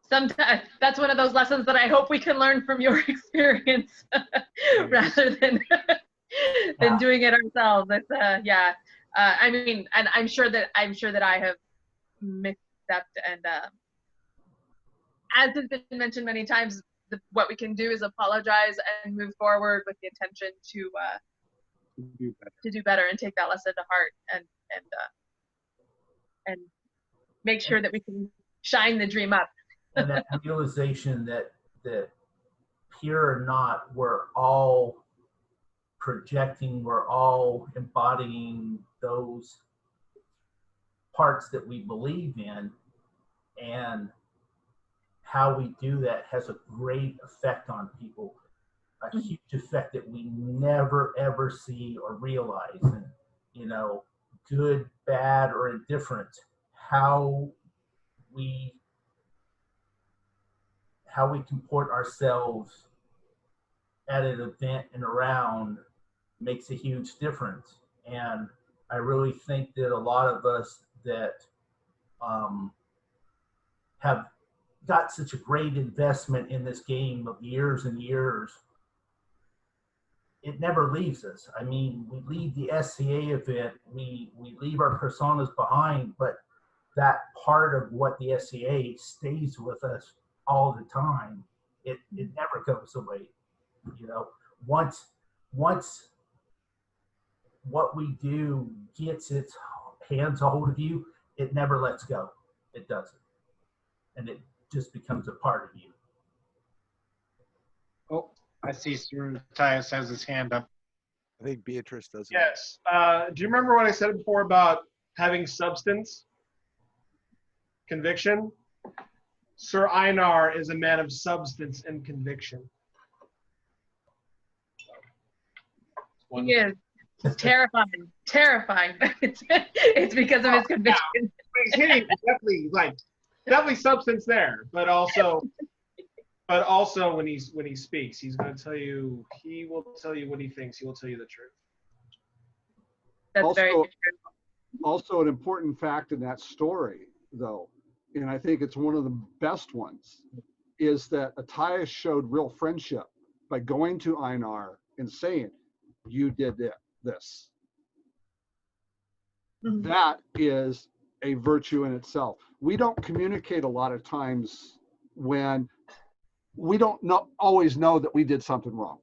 sometimes that's one of those lessons that I hope we can learn from your experience rather than doing it ourselves. It's I mean, and I'm sure that I have misstepped, and as has been mentioned many times, what we can do is apologize and move forward with the intention to do better and take that lesson to heart and make sure that we can shine the dream up. And that realization that here or not, we're all projecting, we're all embodying those parts that we believe in, and how we do that has a great effect on people, a huge effect that we never ever see or realize. And you know, good, bad, or indifferent, how we comport ourselves at an event and around makes a huge difference. And I really think that a lot of us that have got such a great investment in this game of years and years, it never leaves us. I mean, we leave the SCA event, we leave our personas behind, but that part of what the SCA stays with us all the time. It never goes away. You know, once what we do gets its hands a hold of you, it never lets go. It doesn't. And it just becomes a part of you. Oh, I see Sir Ataias has his hand up. I think Beatrice does. Yes. Do you remember what I said before about having substance? Conviction? Sir Einar is a man of substance and conviction. He is terrifying. It's because of his conviction. Yeah. He's hitting definitely substance there, but also when he speaks, he will tell you what he thinks. He will tell you the truth. That's very true. Also, an important fact in that story, though, and I think it's one of the best ones, is that Ataias showed real friendship by going to Einar and saying, "You did this." Mm-hmm. That is a virtue in itself. We don't communicate a lot of times when we don't always know that we did something wrong.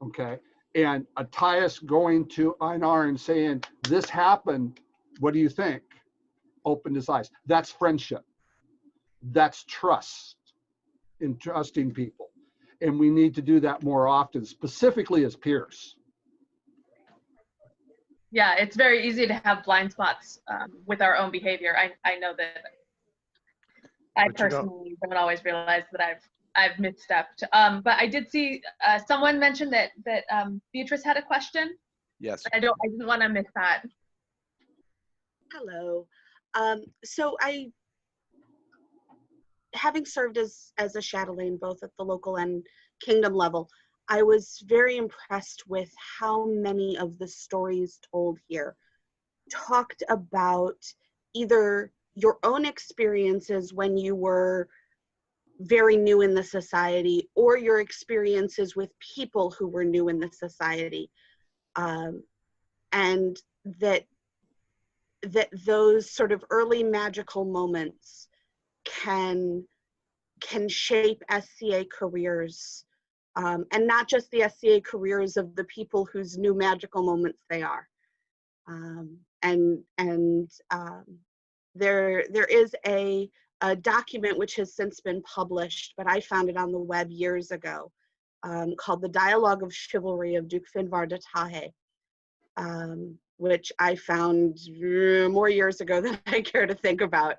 Okay? And Ataias going to Einar and saying, "This happened, what do you think?" opened his eyes. That's friendship. That's trust, in trusting people. And we need to do that more often, specifically as peers. Yeah, it's very easy to have blind spots with our own behavior. I know that I personally don't always realize that I've misstepped. But I did see someone mention that Beatrice had a question. Yes. I didn't want to miss that. Hello. So having served as a chatelaine both at the local and kingdom level, I was very impressed with how many of the stories told here talked about either your own experiences when you were very new in the society or your experiences with people who were new in the society. And that those sort of early magical moments can shape SCA careers, and not just the SCA careers of the people whose new magical moments they are. There is a document which has since been published, but I found it on the web years ago, called The Dialogue of Chivalry of Duke Finvar de Tahe, which I found more years ago than I care to think about.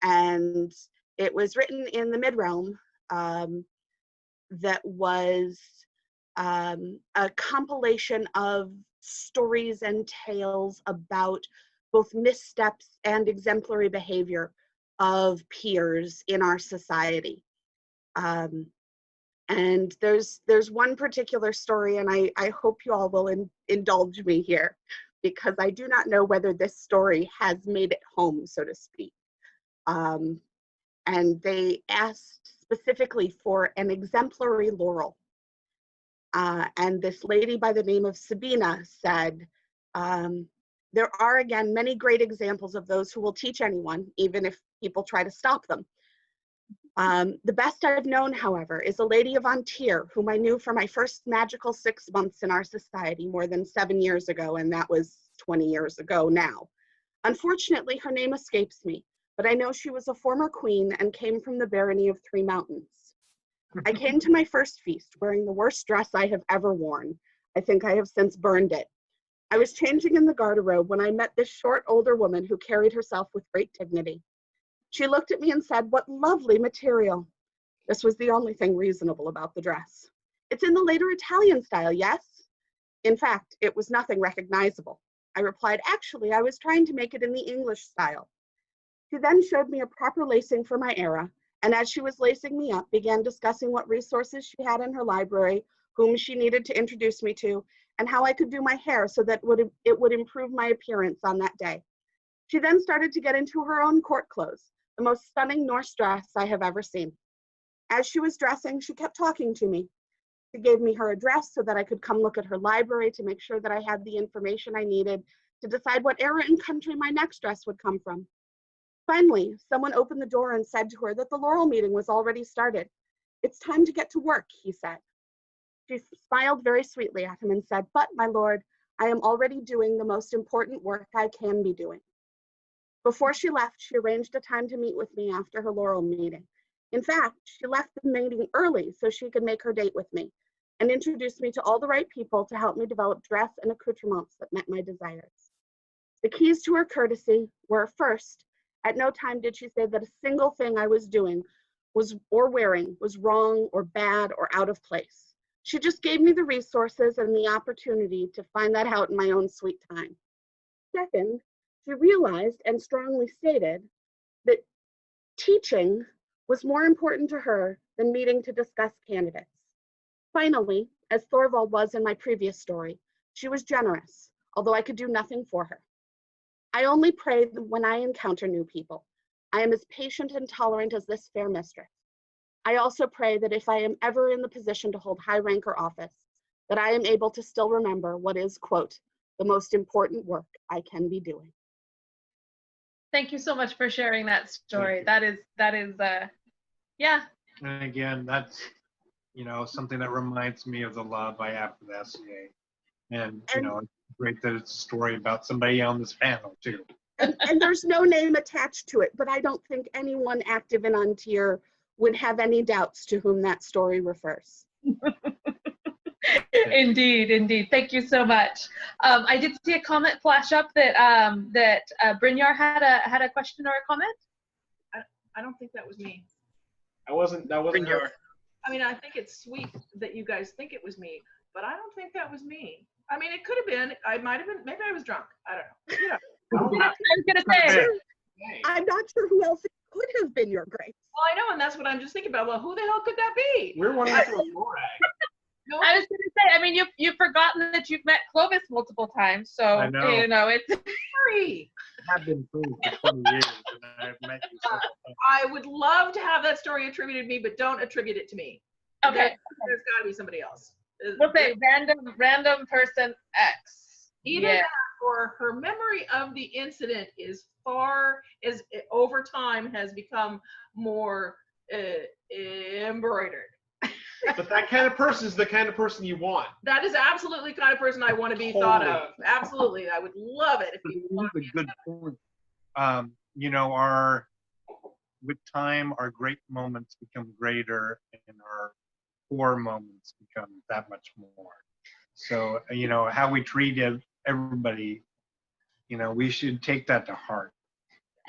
And it was written in the Mid-Realm, that was a compilation of stories and tales about both missteps and exemplary behavior of peers in our society. And there's one particular story, and I hope you all will indulge me here, because I do not know whether this story has made it home, so to speak. And they asked specifically for an exemplary laurel. And this lady by the name of Ximena said, there are, again, many great examples of those who will teach anyone, even if people try to stop them. The best I've known, however, is a lady of An Tir, whom I knew for my first magical 6 months in our society more than 7 years ago, and that was 20 years ago now. Unfortunately, her name escapes me, but I know she was a former queen and came from the barony of 3 Mountains. I came to my first feast wearing the worst dress I have ever worn. I think I have since burned it. I was changing in the garderobe when I met this short, older woman who carried herself with great dignity. She looked at me and said, "What lovely material." This was the only thing reasonable about the dress. "It's in the later Italian style, yes?" In fact, it was nothing recognizable. I replied, "Actually, I was trying to make it in the English style." She then showed me a proper lacing for my era, and as she was lacing me up, began discussing what resources she had in her library, whom she needed to introduce me to, and how I could do my hair so that it would improve my appearance on that day. She then started to get into her own court clothes, the most stunning Norse dress I have ever seen. As she was dressing, she kept talking to me. She gave me her address so that I could come look at her library to make sure that I had the information I needed to decide what era and country my next dress would come from. Finally, someone opened the door and said to her that the Laurel meeting was already started. "It's time to get to work," he said. She smiled very sweetly at him and said, "But, my lord, I am already doing the most important work I can be doing." Before she left, she arranged a time to meet with me after her Laurel meeting. In fact, she left the meeting early so she could make her date with me and introduced me to all the right people to help me develop dress and accoutrements that met my desires. The keys to her courtesy were, first, at no time did she say that a single thing I was doing or wearing was wrong or bad or out of place. She just gave me the resources and the opportunity to find that out in my own sweet time. Second, she realized and strongly stated that teaching was more important to her than meeting to discuss candidates. Finally, as Thorvald was in my previous story, she was generous, although I could do nothing for her. I only pray that when I encounter new people, I am as patient and tolerant as this fair mistress. I also pray that if I am ever in the position to hold high rank or office, that I am able to still remember what is, quote, the most important work I can be doing. Thank you so much for sharing that story. That is, yeah. And again, that's, something that reminds me of the love I have for the SCA. And, it's great that it's a story about somebody on this panel, too. And there's no name attached to it, but I don't think anyone active in An Tir would have any doubts to whom that story refers. Indeed. Thank you so much. I did see a comment flash up that Brynjar had a question or a comment. I don't think that was me. That wasn't her. I mean, I think it's sweet that you guys think it was me, but I don't think that was me. I mean, it could have been. I might have been. Maybe I was drunk. I don't know. I was gonna say. I'm not sure who else it could have been, Your Grace. Well, I know, and that's what I'm just thinking about. Well, who the hell could that be? We're wondering if it was Morag. No, I was gonna say. I mean, you've forgotten that you've met Clovis multiple times, so I know. It's. Sorry. I have been friends for 20 years, and I've met you several times. I would love to have that story attributed to me, but don't attribute it to me. Okay. There's got to be somebody else. We'll say random person X. Either that or her memory of the incident is over time has become more embroidered. But that kind of person is the kind of person you want. That is absolutely the kind of person I want to be thought of. Absolutely. I would love it if you want to be a good point. With time, our great moments become greater and our poor moments become that much more. So, how we treat everybody, we should take that to heart.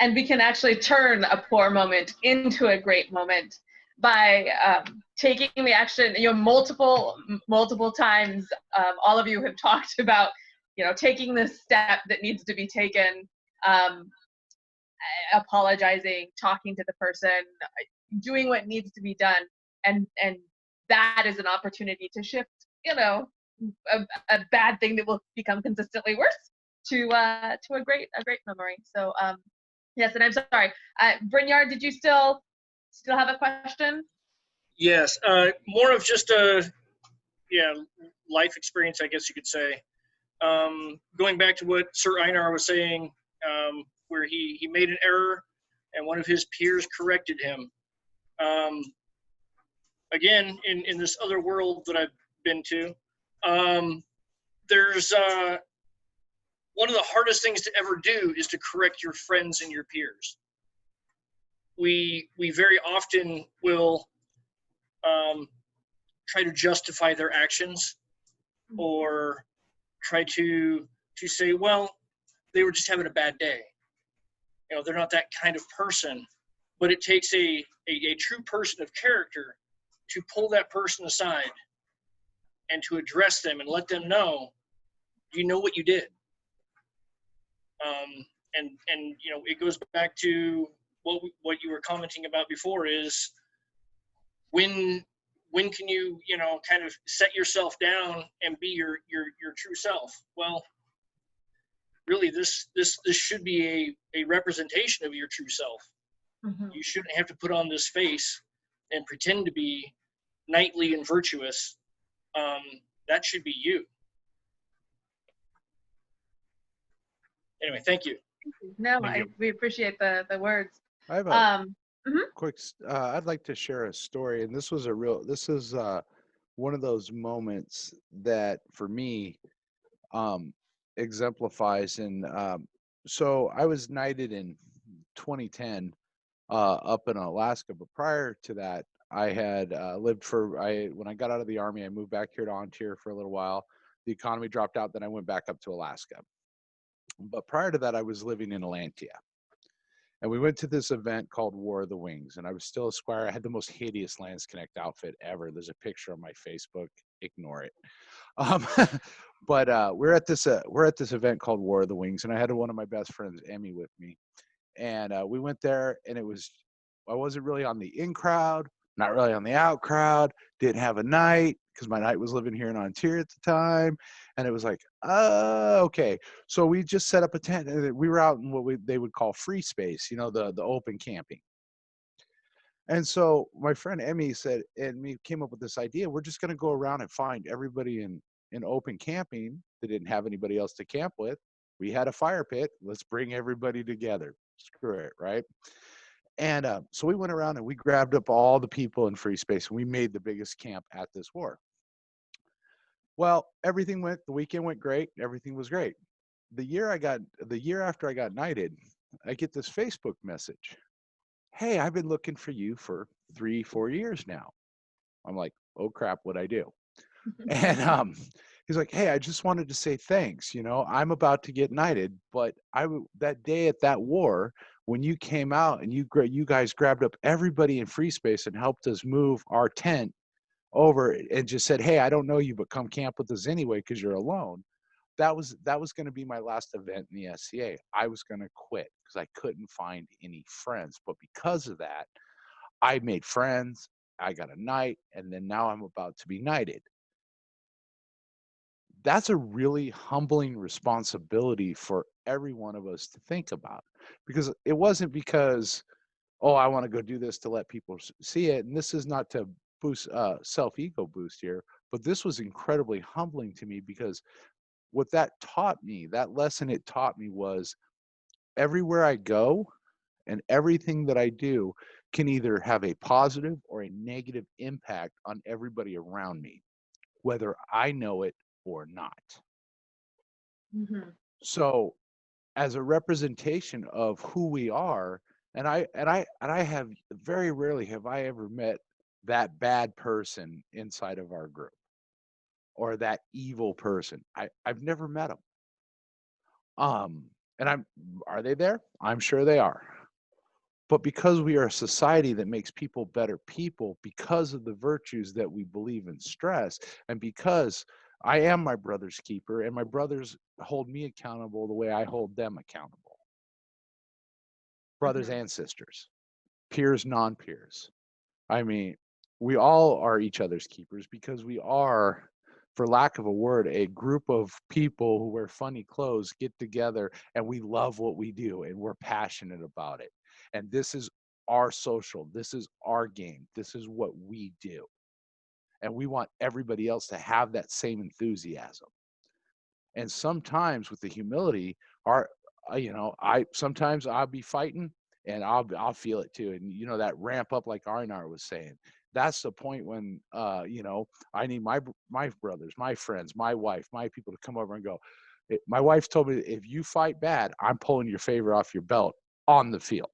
And we can actually turn a poor moment into a great moment by taking the action. Multiple times, all of you have talked about, taking the step that needs to be taken, apologizing, talking to the person, doing what needs to be done, and that is an opportunity to shift, a bad thing that will become consistently worse to a great memory. So yes, and I'm sorry, Brynjar, did you still have a question? Yes, more of just a life experience, I guess you could say. Going back to what Sir Einar was saying, where he made an error and one of his peers corrected him. Again, in this other world that I've been to, there's one of the hardest things to ever do is to correct your friends and your peers. We very often will try to justify their actions, or try to say, well, they were just having a bad day. You know, they're not that kind of person. But it takes a true person of character to pull that person aside and to address them and let them know, you know what you did. And you know, it goes back to what you were commenting about before, is when can you, you know, kind of set yourself down and be your true self? Well, really, this should be a representation of your true self. Mm-hmm. You shouldn't have to put on this face and pretend to be knightly and virtuous. That should be you. Anyway, thank you. No, Thank you. we appreciate the words. I have a Mhm. quick. I'd like to share a story, and this is one of those moments that for me exemplifies. And so I was knighted in 2010 up in Alaska, but prior to that, I had when I got out of the army, I moved back here to An Tir for a little while. The economy dropped out, then I went back up to Alaska. But prior to that, I was living in Atlantia. And we went to this event called War of the Wings, and I was still a squire. I had the most hideous Lance Connect outfit ever. There's a picture on my Facebook. Ignore it. But we're at this event called War of the Wings, and I had one of my best friends, Emmy, with me. And we went there, and I wasn't really on the in crowd, not really on the out crowd. Didn't have a knight because my knight was living here in An Tir at the time. And it was like, okay. So we just set up a tent, and we were out in what they would call free space, you know, the open camping. And so my friend Emmy said, and me came up with this idea. We're just going to go around and find everybody in open camping that didn't have anybody else to camp with. We had a fire pit. Let's bring everybody together. Screw it, right? And so we went around and we grabbed up all the people in free space, and we made the biggest camp at this war. Well, the weekend went great. Everything was great. The year after I got knighted, I get this Facebook message. Hey, I've been looking for you for 3-4 years now. I'm like, oh crap, what'd I do? And he's like, hey, I just wanted to say thanks. You know, I'm about to get knighted, but that day at that war, when you came out and you guys grabbed up everybody in free space and helped us move our tent over and just said, hey, I don't know you, but come camp with us anyway because you're alone. That was going to be my last event in the SCA. I was going to quit because I couldn't find any friends. But because of that, I made friends. I got a knight, and then now I'm about to be knighted. That's a really humbling responsibility for every one of us to think about, because it wasn't because, oh, I want to go do this to let people see it. And this is not to boost self-ego boost here, but this was incredibly humbling to me, because what that lesson it taught me was everywhere I go and everything that I do can either have a positive or a negative impact on everybody around me, whether I know it or not. Mm-hmm. So as a representation of who we are, and I have very rarely have I ever met that bad person inside of our group, or that evil person. I've never met them. And are they there? I'm sure they are. But because we are a society that makes people better people, because of the virtues that we believe in stress, and because I am my brother's keeper, and my brothers hold me accountable the way I hold them accountable. Brothers and sisters, peers, non-peers. I mean, we all are each other's keepers, because we are, for lack of a word, a group of people who wear funny clothes, get together, and we love what we do, and we're passionate about it. And this is our social, this is our game, this is what we do. And we want everybody else to have that same enthusiasm. And sometimes with the humility, sometimes I'll be fighting and I'll feel it too. And you know, that ramp up, like Arnar was saying, that's the point when I need my brothers, my friends, my wife, my people to come over and go, My wife told me, if you fight bad, I'm pulling your favor off your belt on the field.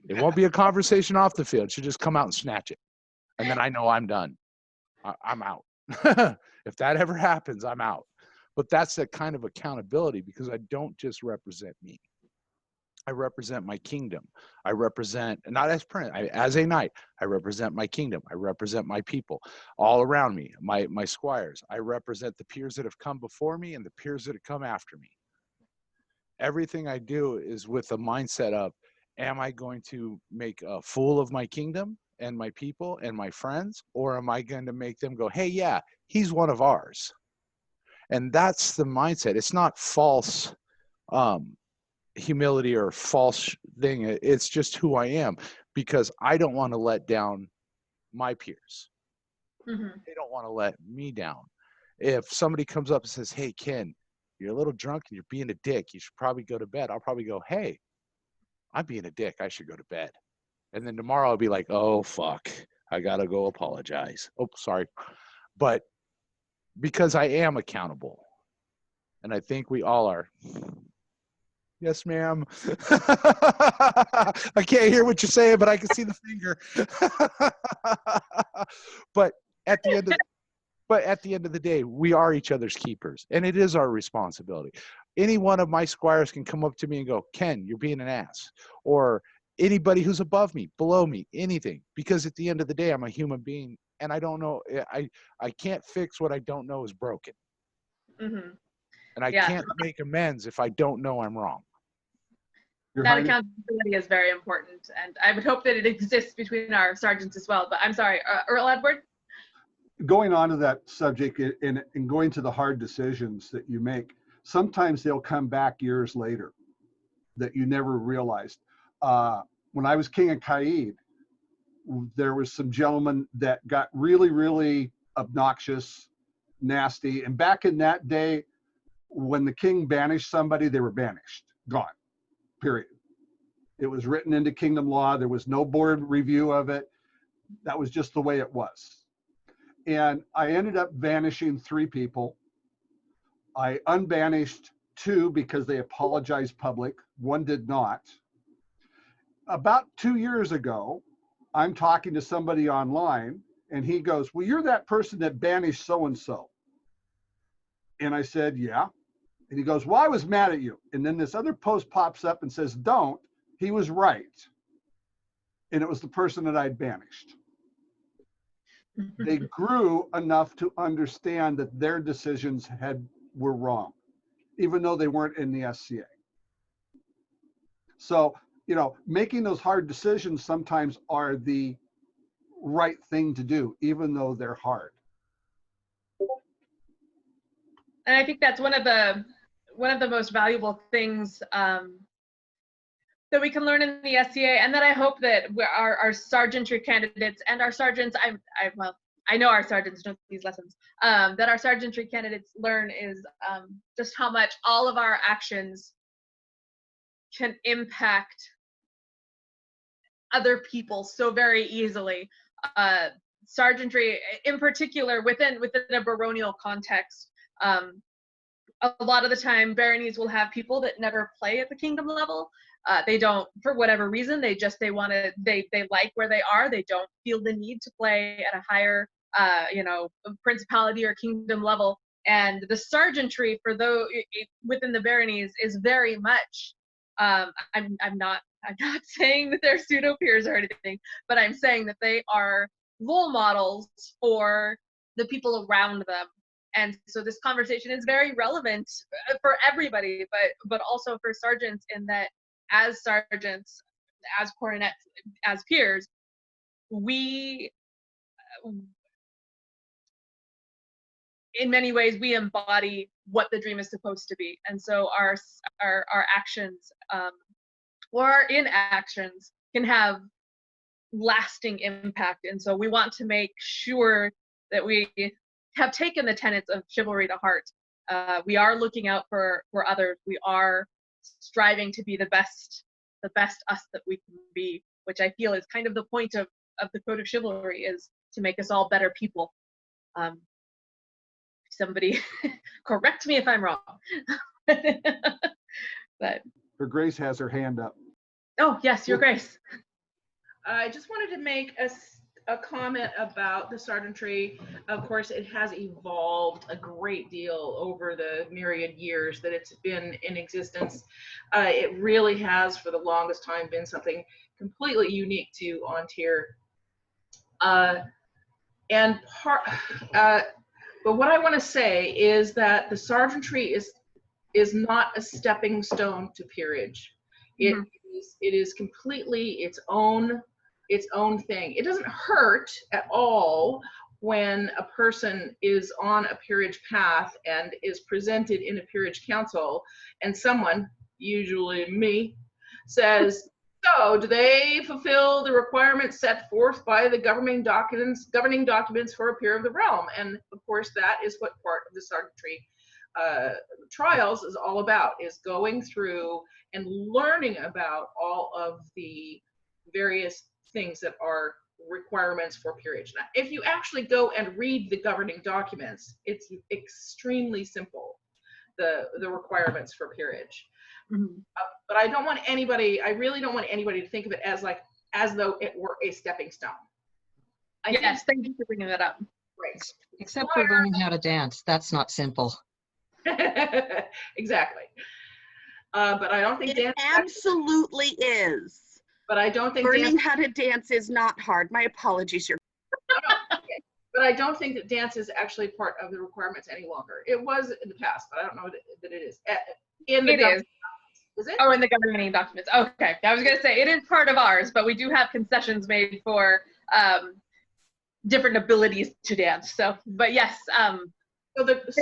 It won't be a conversation off the field. She'll just come out and snatch it. And then I know I'm done. I'm out. If that ever happens, I'm out. But that's that kind of accountability, because I don't just represent me. I represent my kingdom. I represent, not as prince, as a knight, I represent my kingdom. I represent my people all around me, my squires. I represent the peers that have come before me and the peers that have come after me. Everything I do is with a mindset of, am I going to make a fool of my kingdom and my people and my friends, or am I going to make them go, hey, yeah, he's one of ours? And that's the mindset. It's not false humility or false thing. It's just who I am, because I don't want to let down my peers. They don't want to let me down. If somebody comes up and says, hey, Ken, you're a little drunk and you're being a dick, you should probably go to bed. I'll probably go, hey, I'm being a dick, I should go to bed. And then tomorrow I'll be like, oh, fuck, I got to go apologize. Oh, sorry. But because I am accountable, and I think we all are. Yes, ma'am. I can't hear what you're saying, but I can see the finger. But at the end of the day, we are each other's keepers, and it is our responsibility. Any one of my squires can come up to me and go, Ken, you're being an ass. Or anybody who's above me, below me, anything. Because at the end of the day, I'm a human being, and I don't know, I can't fix what I don't know is broken. And I can't make amends if I don't know I'm wrong. That accountability is very important, and I would hope that it exists between our sergeants as well. But I'm sorry, Earl Edward? Going on to that subject and going to the hard decisions that you make, sometimes they'll come back years later that you never realized. When I was king of Caid, there was some gentlemen that got really, really obnoxious, nasty. And back in that day, when the king banished somebody, they were banished, gone, period. It was written into kingdom law. There was no board review of it. That was just the way it was. And I ended up banishing 3 people. I unbanished 2 because they apologized public. 1 did not. About 2 years ago, I'm talking to somebody online, and he goes, well, you're that person that banished so-and-so. And I said, yeah. And he goes, well, I was mad at you. And then this other post pops up and says, don't. He was right. And it was the person that I'd banished. They grew enough to understand that their decisions were wrong, even though they weren't in the SCA. So, making those hard decisions sometimes are the right thing to do, even though they're hard. And I think that's one of the most valuable things that we can learn in the SCA, and that I hope that our sergeantry candidates and our sergeants, I know our sergeants know these lessons, that our sergeantry candidates learn is just how much all of our actions can impact other people so very easily. Sergeantry, in particular, within a baronial context, a lot of the time, baronies will have people that never play at the kingdom level. They don't, for whatever reason, they like where they are. They don't feel the need to play at a higher, principality or kingdom level. And the sergeantry for those within the baronies is very much, I'm not saying that they're pseudo peers or anything, but I'm saying that they are role models for the people around them. And so this conversation is very relevant for everybody, but also for sergeants, in that as sergeants, as coronets, as peers, we, in many ways, we embody what the dream is supposed to be. And so our actions or our inactions can have lasting impact. And so we want to make sure that we have taken the tenets of chivalry to heart. We are looking out for others. We are striving to be the best us that we can be, which I feel is kind of the point of the code of chivalry, is to make us all better people. Somebody correct me if I'm wrong. But Her Grace has her hand up. oh yes, Your Grace. I just wanted to make a comment about the sergeantry. Of course, it has evolved a great deal over the myriad years that it's been in existence. It really has, for the longest time, been something completely unique to An Tir. But what I want to say is that the sergeantry is not a stepping stone to peerage. It is completely its own thing. It doesn't hurt at all when a person is on a peerage path and is presented in a peerage council and someone, usually me, says, so do they fulfill the requirements set forth by the governing documents for a peer of the realm? And of course, that is what part of the sergeantry trials is all about, is going through and learning about all of the various things that are requirements for peerage. Now, if you actually go and read the governing documents, it's extremely simple, the requirements for peerage. But I really don't want anybody to think of it as though it were a stepping stone. Yes, thank you for bringing that up. Right. Except for learning how to dance. That's not simple. Exactly. But I don't think it absolutely is. But I don't think learning how to dance is not hard. My apologies, Your. But I don't think that dance is actually part of the requirements any longer. It was in the past, but I don't know that it is. It is. Is it? Oh, in the governing documents. Okay, I was going to say it is part of ours, but we do have concessions made for different abilities to dance. So, but yes. So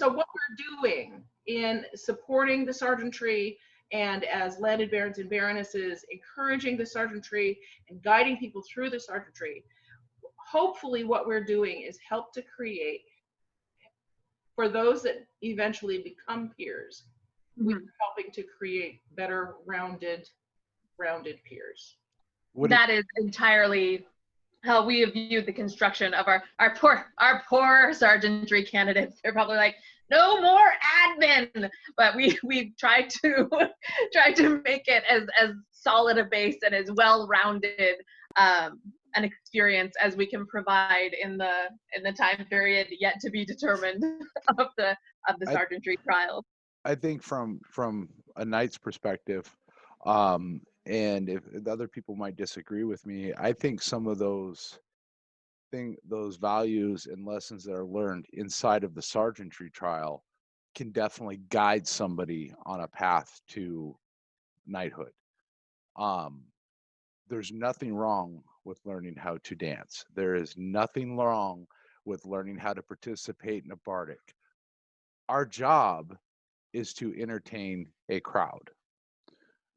what we're doing in supporting the sergeantry and as landed barons and baronesses, encouraging the sergeantry and guiding people through the sergeantry, hopefully what we're doing is help to create, for those that eventually become peers, we're helping to create better rounded peers. That is entirely how we have viewed the construction of our poor sergeantry candidates. They're probably like, no more admin, but we tried to make it as solid a base and as well-rounded an experience as we can provide in the time period yet to be determined of the sergeantry trials. I think from a knight's perspective, and if the other people might disagree with me, I think some of those values and lessons that are learned inside of the sergeantry trial can definitely guide somebody on a path to knighthood. There's nothing wrong with learning how to dance. There is nothing wrong with learning how to participate in a bardic. Our job is to entertain a crowd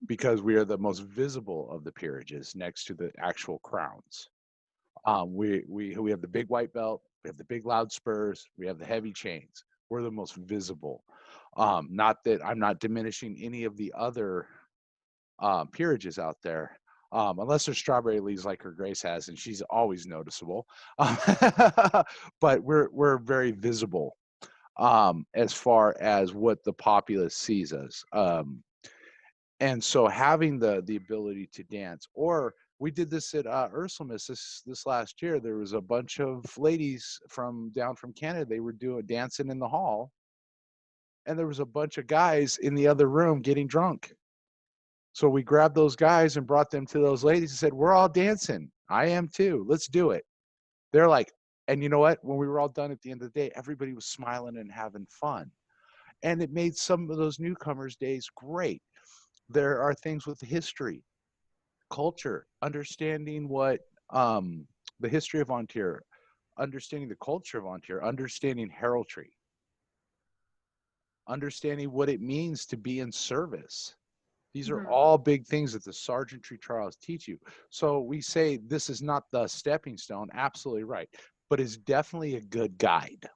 because we are the most visible of the peerages next to the actual crowns. We have the big white belt, we have the big loud spurs, we have the heavy chains. We're the most visible. Not that I'm not diminishing any of the other peerages out there, unless there's strawberry leaves like Her Grace has, and she's always noticeable. But we're very visible as far as what the populace sees us. And so having the ability to dance, or we did this at Ursulmus this last year. There was a bunch of ladies down from Canada. They were dancing in the hall, and there was a bunch of guys in the other room getting drunk. So we grabbed those guys and brought them to those ladies and said, "We're all dancing. I am too. Let's do it." They're like, and you know what? When we were all done at the end of the day, everybody was smiling and having fun, and it made some of those newcomers' days great. There are things with history, culture, understanding what the history of An Tir, understanding the culture of An Tir, understanding heraldry, understanding what it means to be in service. These are all big things that the sergeantry trials teach you. So we say this is not the stepping stone, absolutely right, but it's definitely a good guide.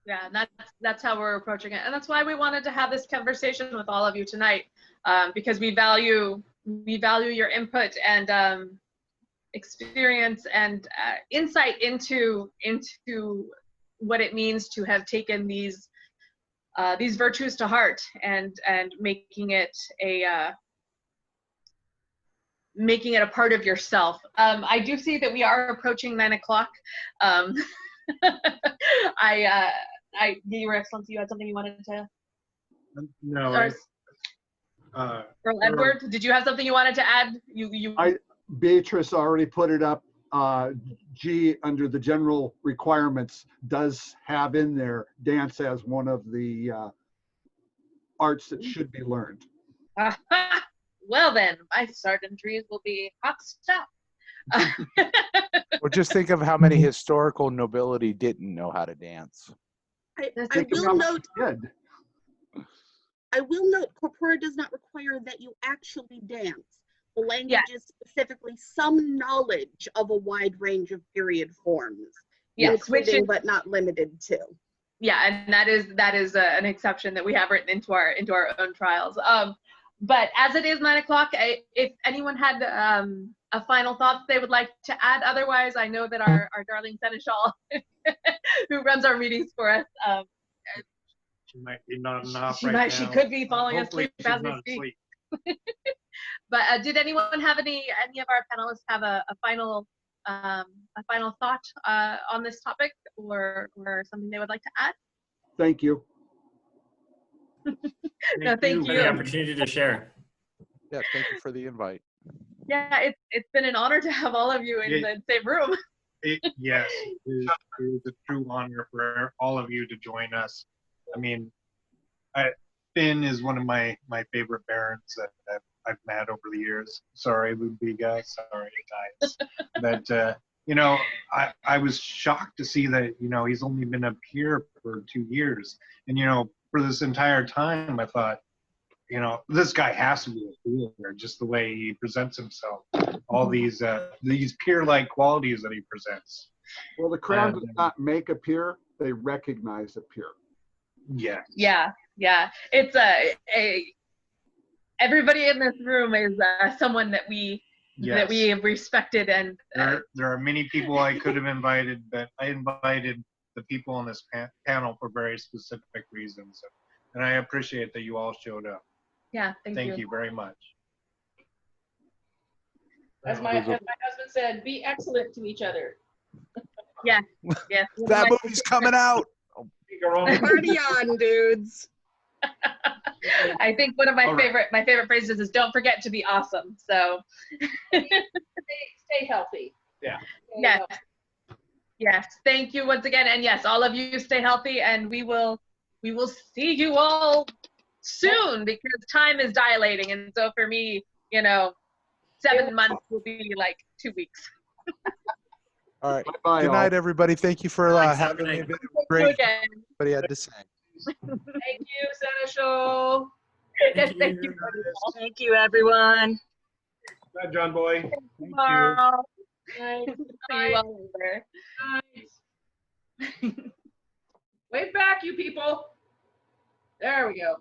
Yeah, and that's how we're approaching it, and that's why we wanted to have this conversation with all of you tonight, because we value your input and experience and insight into what it means to have taken these these virtues to heart and making it a part of yourself. I do see that we are approaching 9 o'clock. Your Excellency, you had something you wanted to? No. Earl Edward, did you have something you wanted to add? Beatrice already put it up. G, under the general requirements, does have in there dance as one of the arts that should be learned. Well then, my sergeantries will be hot stuff. Well, just think of how many historical nobility didn't know how to dance. I will note, corpora does not require that you actually dance. The language is specifically some knowledge of a wide range of period forms, including but not limited to. Yeah, and that is an exception that we have written into our own trials. But as it is 9 o'clock, if anyone had a final thought they would like to add, otherwise I know that our darling Seneschal, who runs our meetings for us, she might be nodding off right now. She could be falling Hopefully asleep as we speak. But did anyone have any of our panelists have a final thought on this topic or something they would like to add? Thank you. No, thank you. For the opportunity to share. Yeah, thank you for the invite. Yeah, it's been an honor to have all of you in the same room. Yes, it is a true honor for all of you to join us. I mean, Finn is one of my favorite barons that I've met over the years. Sorry, Hlutwige. Sorry, Ataias. But I was shocked to see that he's only been up here for 2 years, and for this entire time I thought, this guy has to be a ruler, just the way he presents himself. All these peer-like qualities that he presents. Well, the crown does not make a peer; they recognize a peer. Yeah. Yeah. It's everybody in this room is someone that we have respected, and there are many people I could have invited, but I invited the people on this panel for very specific reasons, and I appreciate that you all showed up. Yeah, thank you very much. As my husband said, be excellent to each other. Yeah. That movie's coming out. Party on, dudes. I think one of my favorite phrases is "Don't forget to be awesome." So stay healthy. Yeah. Yes. Thank you once again, and yes, all of you stay healthy, and we will see you all soon because time is dilating, and so for me, 7 months will be like 2 weeks. All right. Bye-bye, good night, everybody. Thank you for having me. Great. Everybody had to say. Thank you, Seneschal. Thank you. Thank you, everyone. Bye, John Boy. Tomorrow. Nice. See you all later. Nice. Wave back, you people. There we go.